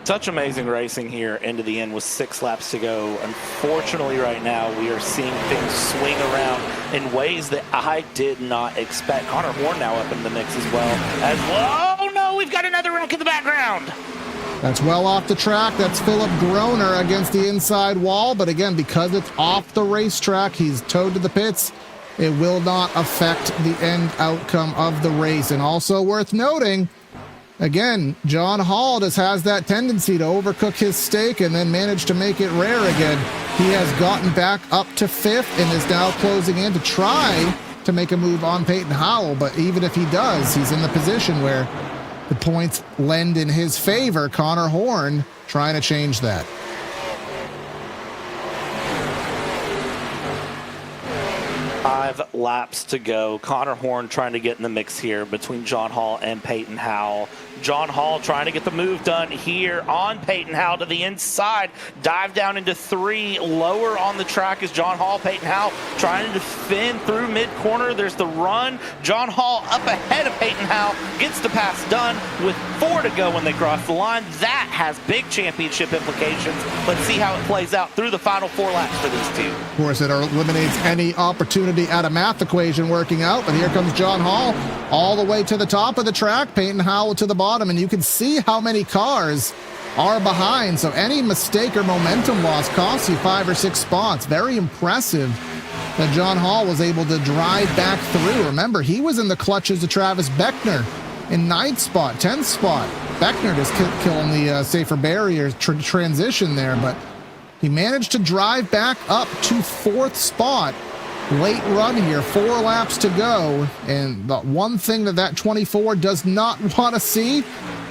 Such amazing racing here into the end with 6 laps to go. Unfortunately, right now, we are seeing things swing around in ways that I did not expect. Connor Horn now up in the mix as well. Oh, no, we've got another wreck in the background. That's well off the track. That's Philip Groner against the inside wall. But again, because it's off the racetrack, he's towed to the pits. It will not affect the end outcome of the race. And also worth noting, again, John Hall just has that tendency to overcook his steak and then manage to make it rare again. He has gotten back up to 5th and is now closing in to try to make a move on Peyton Howell. But even if he does, he's in the position where the points lend in his favor. Connor Horn trying to change that. Five laps to go. Connor Horn trying to get in the mix here between John Hall and Peyton Howell. John Hall trying to get the move done here on Peyton Howell to the inside. Dive down into 3. Lower on the track is John Hall. Peyton Howell trying to defend through mid-corner. There's the run. John Hall up ahead of Peyton Howell. Gets the pass done with 4 to go when they cross the line. That has big championship implications. Let's see how it plays out through the final 4 laps for these two. Of course, it eliminates any opportunity at a math equation working out. But here comes John Hall all the way to the top of the track. Peyton Howell to the bottom, and you can see how many cars are behind. So any mistake or momentum loss costs you 5 or 6 spots. Very impressive that John Hall was able to drive back through. Remember, he was in the clutches of Travis Beckner in 9th spot, 10th spot. Beckner just killing the safer barrier transition there, but he managed to drive back up to 4th spot. Late run here, 4 laps to go, and the one thing that 24 does not want to see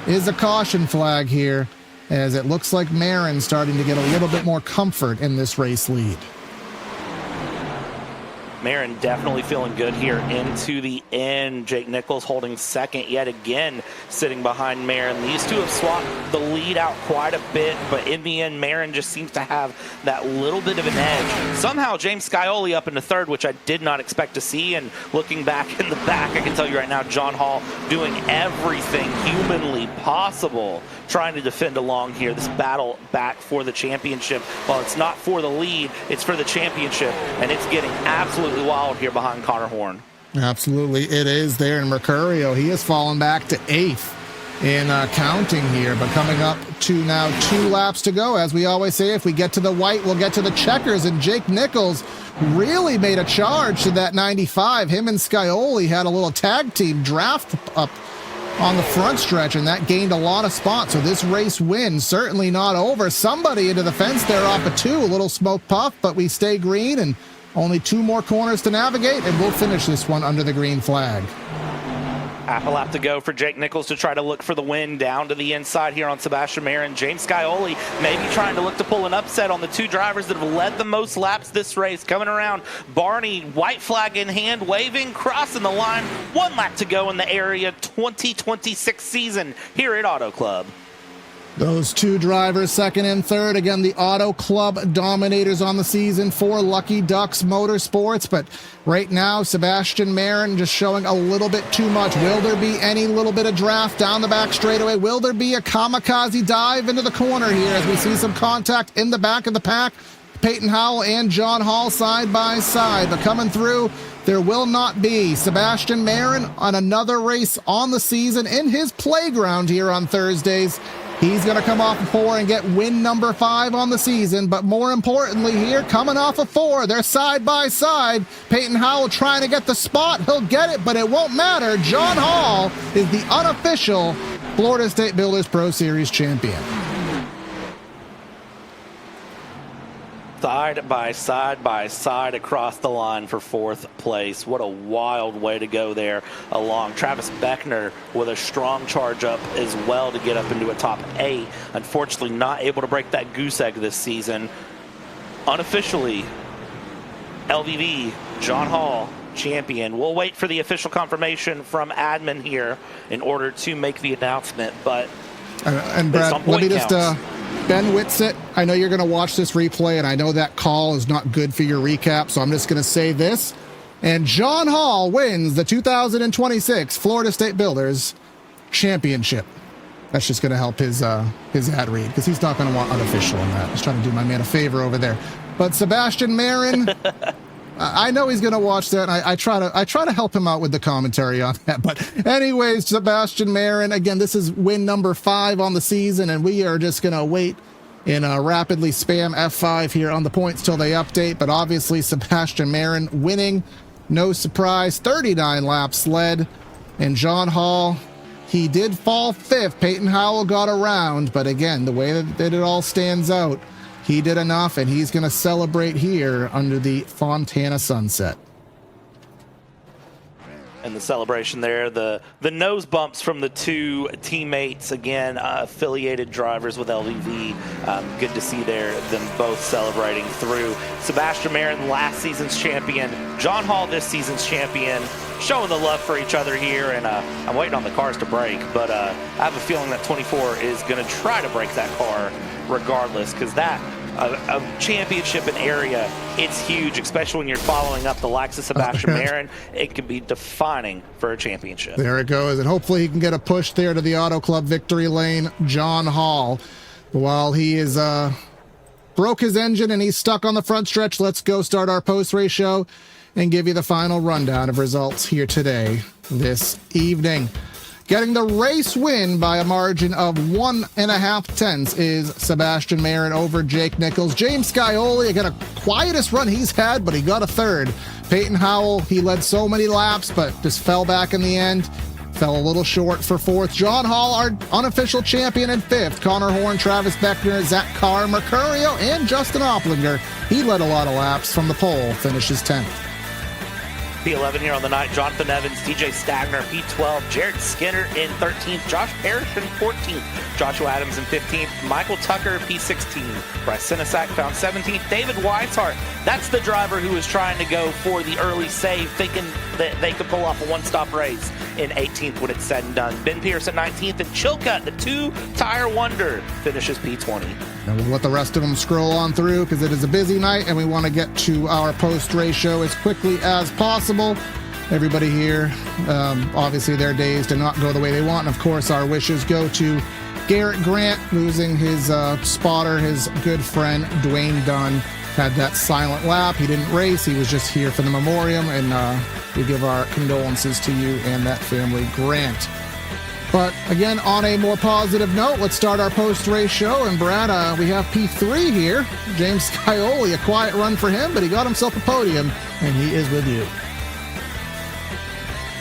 is a caution flag here, as it looks like Marin starting to get a little bit more comfort in this race lead. Marin definitely feeling good here into the end. Jake Nichols holding 2nd yet again, sitting behind Marin. These two have swapped the lead out quite a bit, but in the end, Marin just seems to have that little bit of an edge. Somehow, James Scioli up into 3rd, which I did not expect to see, and looking back in the back, I can tell you right now, John Hall doing everything humanly possible, trying to defend along here, this battle back for the championship. Well, it's not for the lead, it's for the championship, and it's getting absolutely wild here behind Connor Horn. Absolutely, it is there in Mercurio. He has fallen back to 8th in counting here, but coming up to now 2 laps to go. As we always say, if we get to the white, we'll get to the checkers, and Jake Nichols really made a charge to that 95. Him and Scioli had a little tag team draft up on the front stretch, and that gained a lot of spots. So this race win certainly not over. Somebody into the fence there off of 2, a little smoke puff, but we stay green, and only 2 more corners to navigate, and we'll finish this one under the green flag. Half a lap to go for Jake Nichols to try to look for the win down to the inside here on Sebastian Marin. James Scioli maybe trying to look to pull an upset on the 2 drivers that have led the most laps this race. Coming around, Barney, white flag in hand, waving, crossing the line. 1 lap to go in the area 2026 season here at Auto Club. Those 2 drivers, 2nd and 3rd. Again, the Auto Club dominators on the season for Lucky Ducks Motorsports. But right now, Sebastian Marin just showing a little bit too much. Will there be any little bit of draft down the back straightaway? Will there be a kamikaze dive into the corner here as we see some contact in the back of the pack? Peyton Howell and John Hall side by side. But coming through, there will not be. Sebastian Marin on another race on the season in his playground here on Thursdays. He's going to come off of 4 and get win number 5 on the season. But more importantly here, coming off of 4, they're side by side. Peyton Howell trying to get the spot. He'll get it, but it won't matter. John Hall is the unofficial Florida State Builders Pro Series champion. Side by side across the line for 4th place. What a wild way to go there along. Travis Beckner with a strong charge up as well to get up into a top 8. Unfortunately, not able to break that goose egg this season. Unofficially, LVV, John Hall, champion. We'll wait for the official confirmation from admin here in order to make the announcement, but and Brad, let me just Ben Whitsitt, I know you're going to watch this replay, and I know that call is not good for your recap, so I'm just going to say this. And John Hall wins the 2026 Florida State Builders Championship. That's just going to help his ad read, because he's not going to want unofficial in that. He's trying to do my man a favor over there. But Sebastian Marin, I know he's going to watch that. And I try to help him out with the commentary on that. But anyways, Sebastian Marin, again, this is win number 5 on the season, and we are just going to wait and rapidly spam F5 here on the points till they update. But obviously, Sebastian Marin winning, no surprise, 39 laps led. And John Hall, he did fall 5th. Peyton Howell got around, but again, the way that it all stands out, he did enough, and he's going to celebrate here under the Fontana sunset. And the celebration there, the nose bumps from the 2 teammates, again, affiliated drivers with LVV. Good to see them both celebrating through. Sebastian Marin, last season's champion. John Hall, this season's champion. Showing the love for each other here, and I'm waiting on the cars to break, but I have a feeling that 24 is going to try to break that car regardless, because that a championship in area, it's huge, especially when you're following up the likes of Sebastian Marin. It could be defining for a championship. There it goes, and hopefully he can get a push there to the Auto Club victory lane. John Hall, while he is broke his engine and he's stuck on the front stretch, let's go start our post-race show and give you the final rundown of results here today, this evening. Getting the race win by a margin of 1.5 tenths is Sebastian Marin over Jake Nichols. James Scioli, again, a quietest run he's had, but he got a 3rd. Peyton Howell, he led so many laps, but just fell back in the end. Fell a little short for 4th. John Hall, our unofficial champion, in 5th. Connor Horn, Travis Beckner, Zach Carr, Mercurio, and Justin Opplinger. He led a lot of laps from the pole, finishes 10th. P11 here on the night. Jonathan Evans, DJ Stagner, P12. Jared Skinner in 13th. Josh Parrish in 14th. Joshua Adams in 15th. Michael Tucker, P16. Bryce Sinisak found 17th. David Weishart, that's the driver who was trying to go for the early save, thinking that they could pull off a one-stop race in 18th when it's said and done. Ben Pierce at 19th. And Chilcutt, the 2-tire wonder, finishes P20. And we'll let the rest of them scroll on through, because it is a busy night and we want to get to our post-race show as quickly as possible. Everybody here, obviously their days did not go the way they want. And of course, our wishes go to Garrett Grant, losing his spotter, his good friend Dwayne Dunn. Had that silent lap. He didn't race. He was just here for the memoriam. And we give our condolences to you and that family, Grant. But again, on a more positive note, let's start our post-race show. And Brad, we have P3 here. James Scioli, a quiet run for him, but he got himself a podium, and he is with you.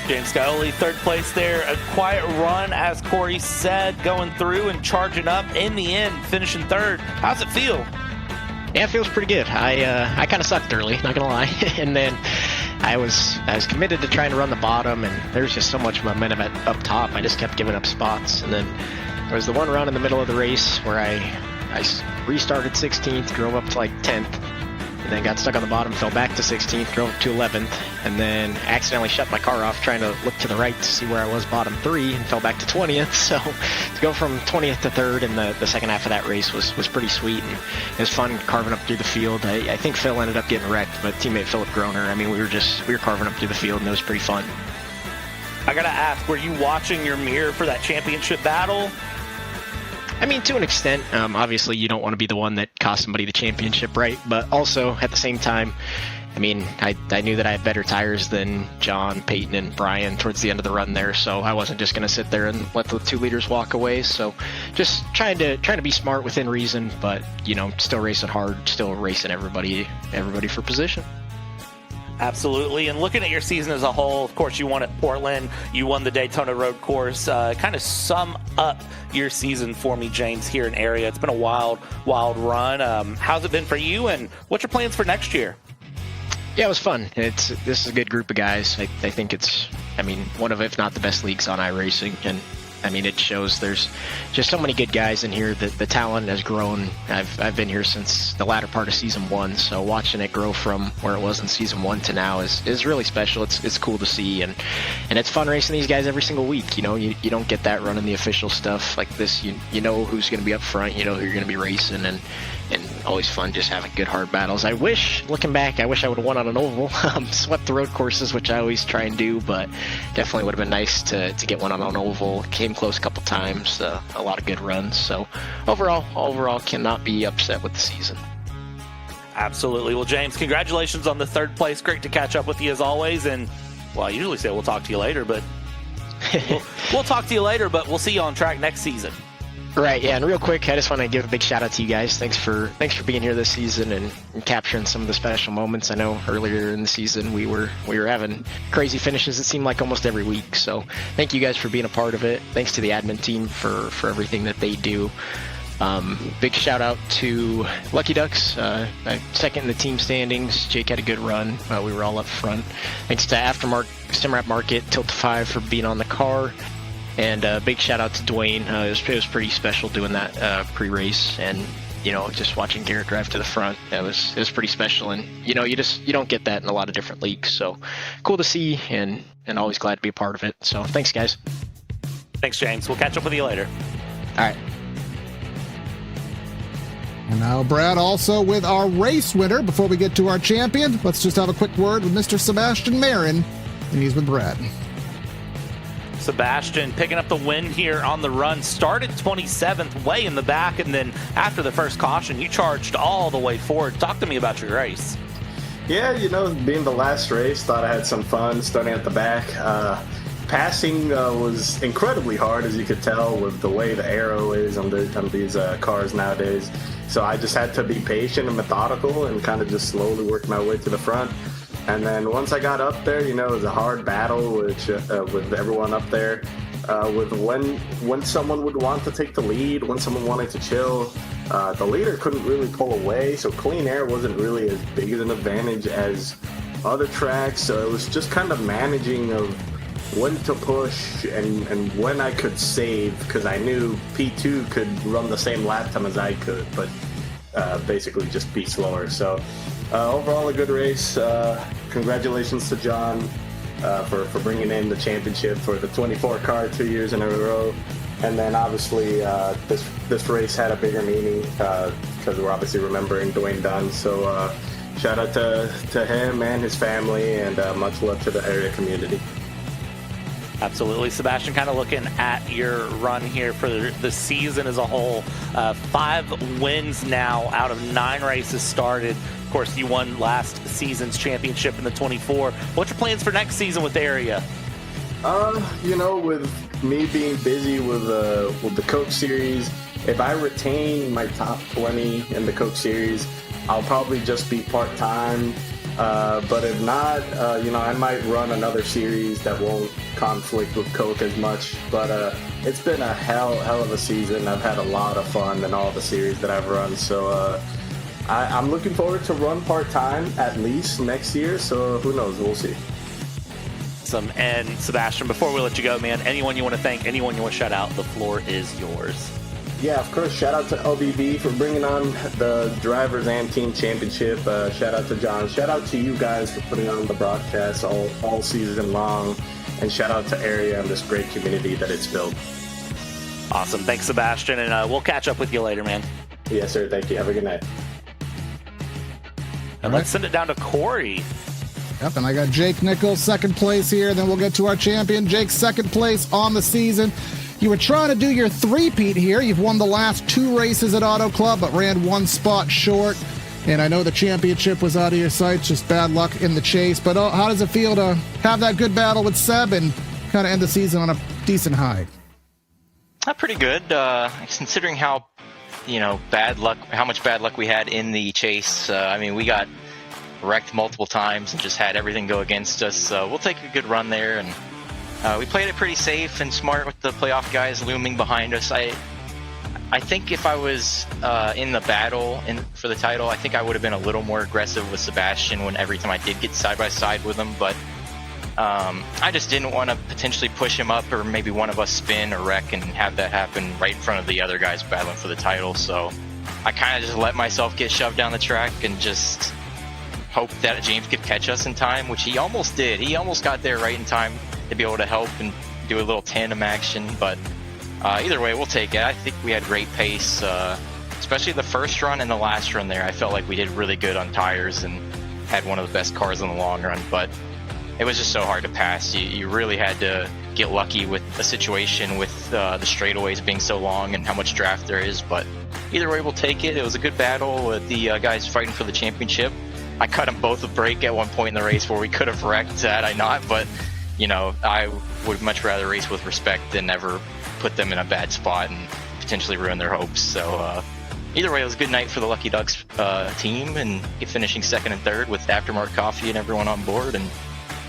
James Scioli, 3rd place there. A quiet run, as Corey said, going through and charging up. In the end, finishing 3rd. How's it feel? Yeah, it feels pretty good. I kind of sucked early, not gonna lie, and then I was committed to trying to run the bottom, and there was just so much momentum up top. I just kept giving up spots, and then there was the one run in the middle of the race where I restarted 16th, drove up to like 10th, and then got stuck on the bottom, fell back to 16th, drove up to 11th, and then accidentally shut my car off trying to look to the right to see where I was bottom 3, and fell back to 20th. So to go from 20th to 3rd in the second half of that race was pretty sweet, and it was fun carving up through the field. I think Phil ended up getting wrecked, but teammate Philip Groner, I mean, we were carving up through the field, and it was pretty fun. I gotta ask, were you watching your mirror for that championship battle? I mean, to an extent, obviously you don't want to be the one that cost somebody the championship, right? But also, at the same time, I mean, I knew that I had better tires than John, Peyton, and Brian towards the end of the run there, so I wasn't just going to sit there and let the 2 leaders walk away. So just trying to be smart within reason, but, you know, still racing hard, still racing everybody for position. Absolutely. And looking at your season as a whole, of course, you won at Portland. You won the Daytona Road Course. Kind of sum up your season for me, James, here in area. It's been a wild run. How's it been for you, and what's your plans for next year? Yeah, it was fun. This is a good group of guys. I think it's, I mean, one of, if not the best leagues on iRacing. And I mean, it shows there's just so many good guys in here. The talent has grown. I've been here since the latter part of season 1, so watching it grow from where it was in season 1 to now is really special. It's cool to see, and it's fun racing these guys every single week. You know, you don't get that running the official stuff like this. You know who's going to be up front. You know who you're going to be racing, and and always fun just having good hard battles. Looking back, I wish I would have won on an oval. Swept the road courses, which I always try and do, but definitely would have been nice to get one on an oval. Came close a couple times, a lot of good runs. So overall cannot be upset with the season. Absolutely. Well, James, congratulations on the third place. Great to catch up with you as always. And, well, I usually say we'll talk to you later, but we'll talk to you later, but we'll see you on track next season. Right, yeah, and real quick, I just want to give a big shout out to you guys. Thanks for being here this season and capturing some of the special moments. I know earlier in the season we were having crazy finishes, it seemed like almost every week. So thank you guys for being a part of it. Thanks to the admin team for everything that they do. Big shout out to Lucky Ducks, second in the team standings. Jake had a good run. We were all up front. Thanks to Simrap Market, Tilt to 5 for being on the car. And big shout out to Dwayne. It was pretty special doing that pre-race, and just watching Garrett drive to the front. It was pretty special, and you don't get that in a lot of different leagues. So cool to see, and always glad to be a part of it. So thanks, guys. Thanks, James. We'll catch up with you later. All right. And now, Brad, also with our race winner. Before we get to our champion, let's just have a quick word with Mr. Sebastian Marin, and he's with Brad. Sebastian picking up the win here on the run. Started 27th, way in the back, and then after the first caution, you charged all the way forward. Talk to me about your race. Yeah, being the last race, thought I had some fun starting at the back. Passing was incredibly hard, as you could tell, with the way the aero is on these cars nowadays. So I just had to be patient and methodical and kind of just slowly work my way to the front. And then once I got up there, it was a hard battle with everyone up there. With when someone would want to take the lead, when someone wanted to chill, the leader couldn't really pull away. So clean air wasn't really as big of an advantage as other tracks. So it was just kind of managing of when to push and when I could save, because I knew P2 could run the same lap time as I could, but basically just be slower. So overall, a good race. Congratulations to John for bringing in the championship for the 24 car 2 years in a row. And then obviously this race had a bigger meaning because we're obviously remembering Dwayne Dunn. So shout out to him and his family, and much love to the area community. Absolutely. Sebastian, kind of looking at your run here for the season as a whole. 5 wins now out of 9 races started. Of course, you won last season's championship in the 24. What's your plans for next season with the area? With me being busy with the Coke Series, if I retain my top 20 in the Coke Series, I'll probably just be part-time. But if not, I might run another series that won't conflict with Coke as much. But it's been a hell of a season. I've had a lot of fun in all the series that I've run. So I'm looking forward to run part-time at least next year. So who knows? We'll see. Awesome. And Sebastian, before we let you go, man, anyone you want to thank, anyone you want to shout out, the floor is yours. Yeah, of course. Shout out to LBB for bringing on the drivers and team championship. Shout out to John. Shout out to you guys for putting on the broadcast all season long. And shout out to Area and this great community that it's built. Awesome. Thanks, Sebastian. And we'll catch up with you later, man. Yes, sir. Thank you. Have a good night. And let's send it down to Corey. Yep, and I got Jake Nichols, second place here. Then we'll get to our champion. Jake's second place on the season. You were trying to do your three-peat here. You've won the last 2 races at Auto Club, but ran 1 spot short. And I know the championship was out of your sights, just bad luck in the chase. But how does it feel to have that good battle with Seb and kind of end the season on a decent high? Pretty good, considering how bad luck, how much bad luck we had in the chase. We got wrecked multiple times and just had everything go against us. We'll take a good run there, and we played it pretty safe and smart with the playoff guys looming behind us. I think if I was in the battle for the title, I think I would have been a little more aggressive with Sebastian every time I did get side by side with him, but I just didn't want to potentially push him up, or maybe one of us spin or wreck and have that happen right in front of the other guys battling for the title. So I kind of just let myself get shoved down the track and just hope that James could catch us in time, which he almost did. He almost got there right in time to be able to help and do a little tandem action, but either way, we'll take it. I think we had great pace. especially the first run and the last run there, I felt like we did really good on tires and had one of the best cars in the long run, but it was just so hard to pass. You really had to get lucky with the situation with the straightaways being so long and how much draft there is, but either way, we'll take it. It was a good battle with the guys fighting for the championship. I cut them both a break at one point in the race where we could have wrecked had I not, but I would much rather race with respect than ever put them in a bad spot and potentially ruin their hopes. So either way, it was a good night for the Lucky Ducks team, and finishing second and third with Aftermarket Coffee and everyone on board, and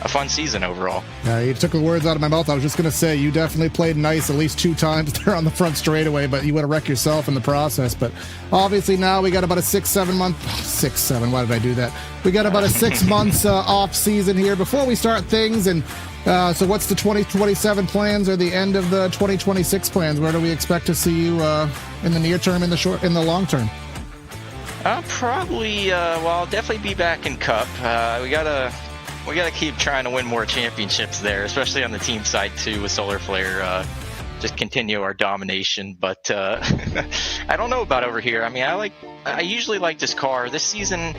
a fun season overall. Yeah, you took the words out of my mouth. I was just going to say, you definitely played nice at least 2 times there on the front straightaway, but you would have wrecked yourself in the process. But obviously now we got about a 6-7 month, 6-7, why did I do that? We got about a 6 months off season here before we start things. And so what's the 2027 plans or the end of the 2026 plans? Where do we expect to see you in the near term, in the long term? Probably, I'll definitely be back in Cup. We gotta keep trying to win more championships there, especially on the team side too with Solar Flare. Just continue our domination, but I don't know about over here. I mean, I usually like this car. This season,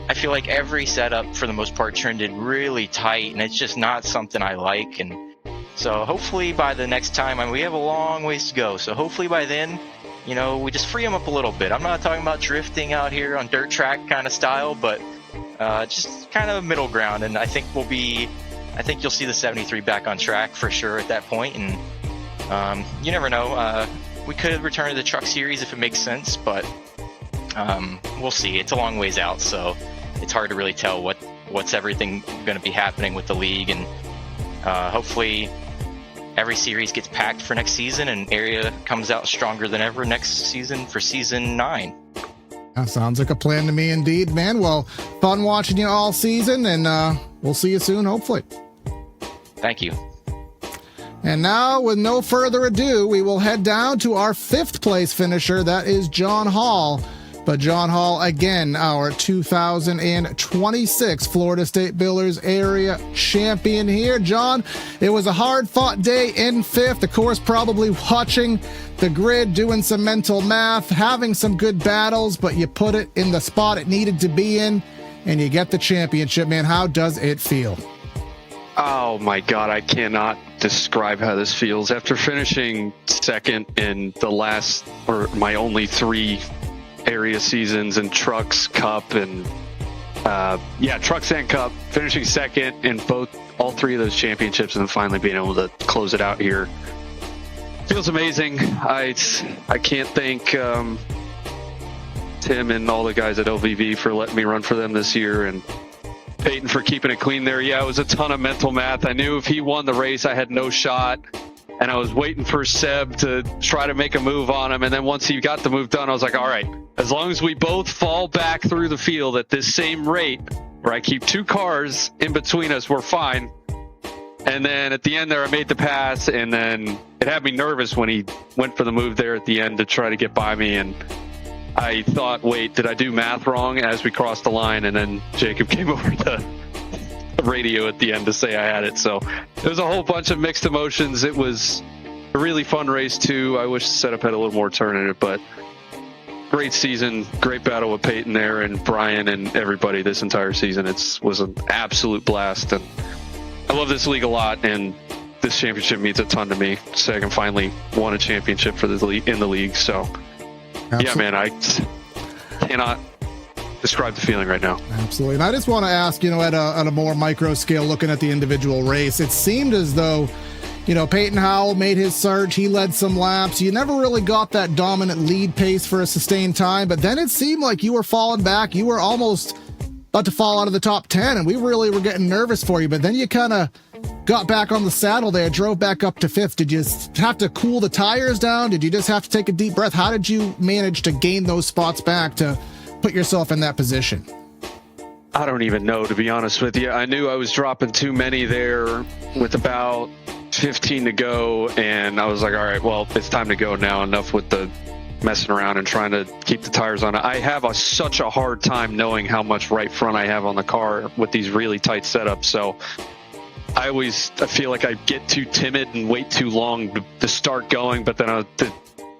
I feel like every setup for the most part trended really tight, and it's just not something I like. And so hopefully by the next time, we have a long ways to go. So hopefully by then, we just free them up a little bit. I'm not talking about drifting out here on dirt track kind of style, but just kind of middle ground, and I think you'll see the 73 back on track for sure at that point. And you never know, we could return to the truck series if it makes sense, but we'll see. It's a long ways out, so it's hard to really tell what's everything going to be happening with the league. And hopefully every series gets packed for next season, and area comes out stronger than ever next season for season 9. That sounds like a plan to me indeed, man. Well, fun watching you all season, and we'll see you soon, hopefully. Thank you. And now, with no further ado, we will head down to our 5th place finisher. That is John Hall. But John Hall, again, our 2026 Florida State Builders Area Champion here. John, it was a hard-fought day in 5th. Of course, probably watching the grid, doing some mental math, having some good battles, but you put it in the spot it needed to be in, and you get the championship, man. How does it feel? Oh, my God. I cannot describe how this feels. After finishing second in the last, or my only 3 area seasons in Trucks, Cup, and Trucks and Cup, finishing second in all 3 of those championships, and finally being able to close it out here feels amazing. I can't thank Tim and all the guys at LVV for letting me run for them this year, and Peyton for keeping it clean there. Yeah, it was a ton of mental math. I knew if he won the race, I had no shot. And I was waiting for Seb to try to make a move on him. And then once he got the move done, I was like, all right, as long as we both fall back through the field at this same rate, where I keep 2 cars in between us, we're fine. And then at the end there, I made the pass, and then it had me nervous when he went for the move there at the end to try to get by me. And I thought, wait, did I do math wrong as we crossed the line? And then Jacob came over the radio at the end to say I had it. So there was a whole bunch of mixed emotions. It was a really fun race too. I wish the setup had a little more turn in it, but great season, great battle with Peyton there and Brian and everybody this entire season. It was an absolute blast, and I love this league a lot, and this championship means a ton to me. Second finally won a championship for the league in the league. So absolutely. Yeah, man, I cannot describe the feeling right now. Absolutely. And I just want to ask, at a more micro scale, looking at the individual race, it seemed as though, Peyton Howell made his surge. He led some laps. You never really got that dominant lead pace for a sustained time, but then it seemed like you were falling back. You were almost about to fall out of the top 10, and we really were getting nervous for you, but then you kind of got back on the saddle there, drove back up to 5th. Did you have to cool the tires down? Did you just have to take a deep breath? How did you manage to gain those spots back to put yourself in that position? I don't even know, to be honest with you. I knew I was dropping too many there with about 15 to go, and I was like, all right, well, it's time to go now. Enough with the messing around and trying to keep the tires on. I have such a hard time knowing how much right front I have on the car with these really tight setups. So I feel like I get too timid and wait too long to start going, but then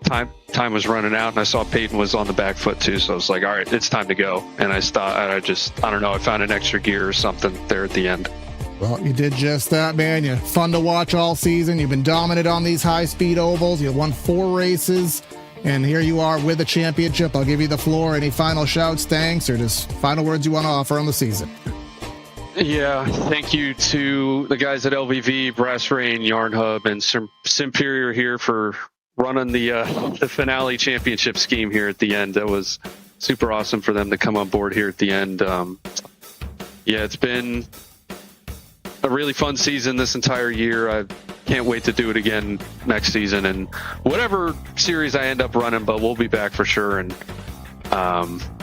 time was running out, and I saw Peyton was on the back foot too, so I was like, all right, it's time to go. And I don't know, I found an extra gear or something there at the end. Well, you did just that, man. You're fun to watch all season. You've been dominant on these high-speed ovals. You've won 4 races, and here you are with a championship. I'll give you the floor. Any final shouts, thanks, or just final words you want to offer on the season? Yeah, thank you to the guys at LVV, Brass Rain, Yarn Hub, and Simperior here for running the finale championship scheme here at the end. That was super awesome for them to come on board here at the end. Yeah, it's been a really fun season this entire year. I can't wait to do it again next season and whatever series I end up running, but we'll be back for sure. And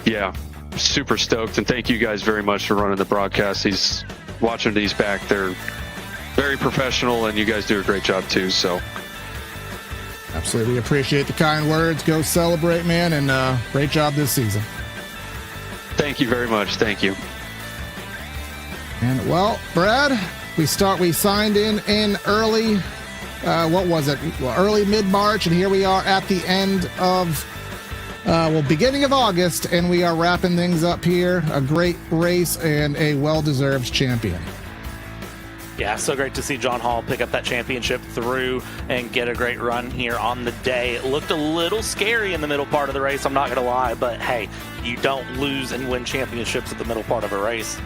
yeah, super stoked. And thank you guys very much for running the broadcast. Watching these back, they're very professional, and you guys do a great job too. So absolutely, we appreciate the kind words. Go celebrate, man, and great job this season. Thank you very much. Thank you. And well, Brad, we signed in early, early mid-March, and here we are at the end of, beginning of August, and we are wrapping things up here. A great race and a well-deserved champion. Yeah, so great to see John Hall pick up that championship through and get a great run here on the day. It looked a little scary in the middle part of the race, I'm not going to lie, but hey, you don't lose and win championships at the middle part of a race.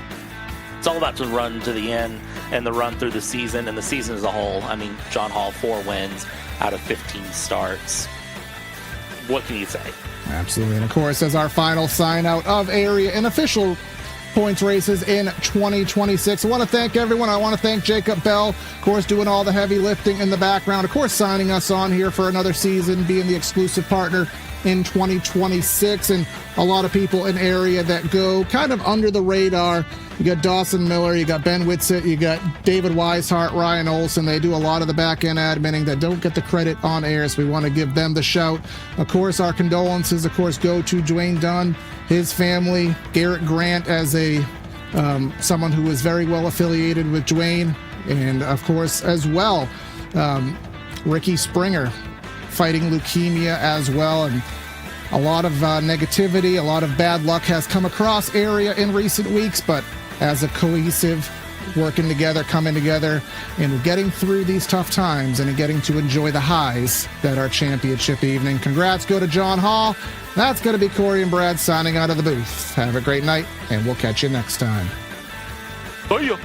It's all about the run to the end and the run through the season and the season as a whole. I mean, John Hall, 4 wins out of 15 starts. What can you say? Absolutely. And of course, as our final sign out of area and official points races in 2026, I want to thank everyone. I want to thank Jacob Bell, of course, doing all the heavy lifting in the background, of course, signing us on here for another season, being the exclusive partner in 2026, and a lot of people in area that go kind of under the radar. You got Dawson Miller, you got Ben Whitsitt, you got David Weishart, Ryan Olson. They do a lot of the back-end adminning that don't get the credit on air, so we want to give them the shout. Of course, our condolences, of course, go to Dwayne Dunn, his family, Garrett Grant as a someone who was very well affiliated with Dwayne, and of course, as well, Ricky Springer, fighting leukemia as well, and a lot of negativity, a lot of bad luck has come across area in recent weeks, but as a cohesive, working together, coming together, and getting through these tough times and getting to enjoy the highs that are championship evening. Congrats go to John Hall. That's going to be Corey and Brad signing out of the booth. Have a great night, and we'll catch you next time. Bye.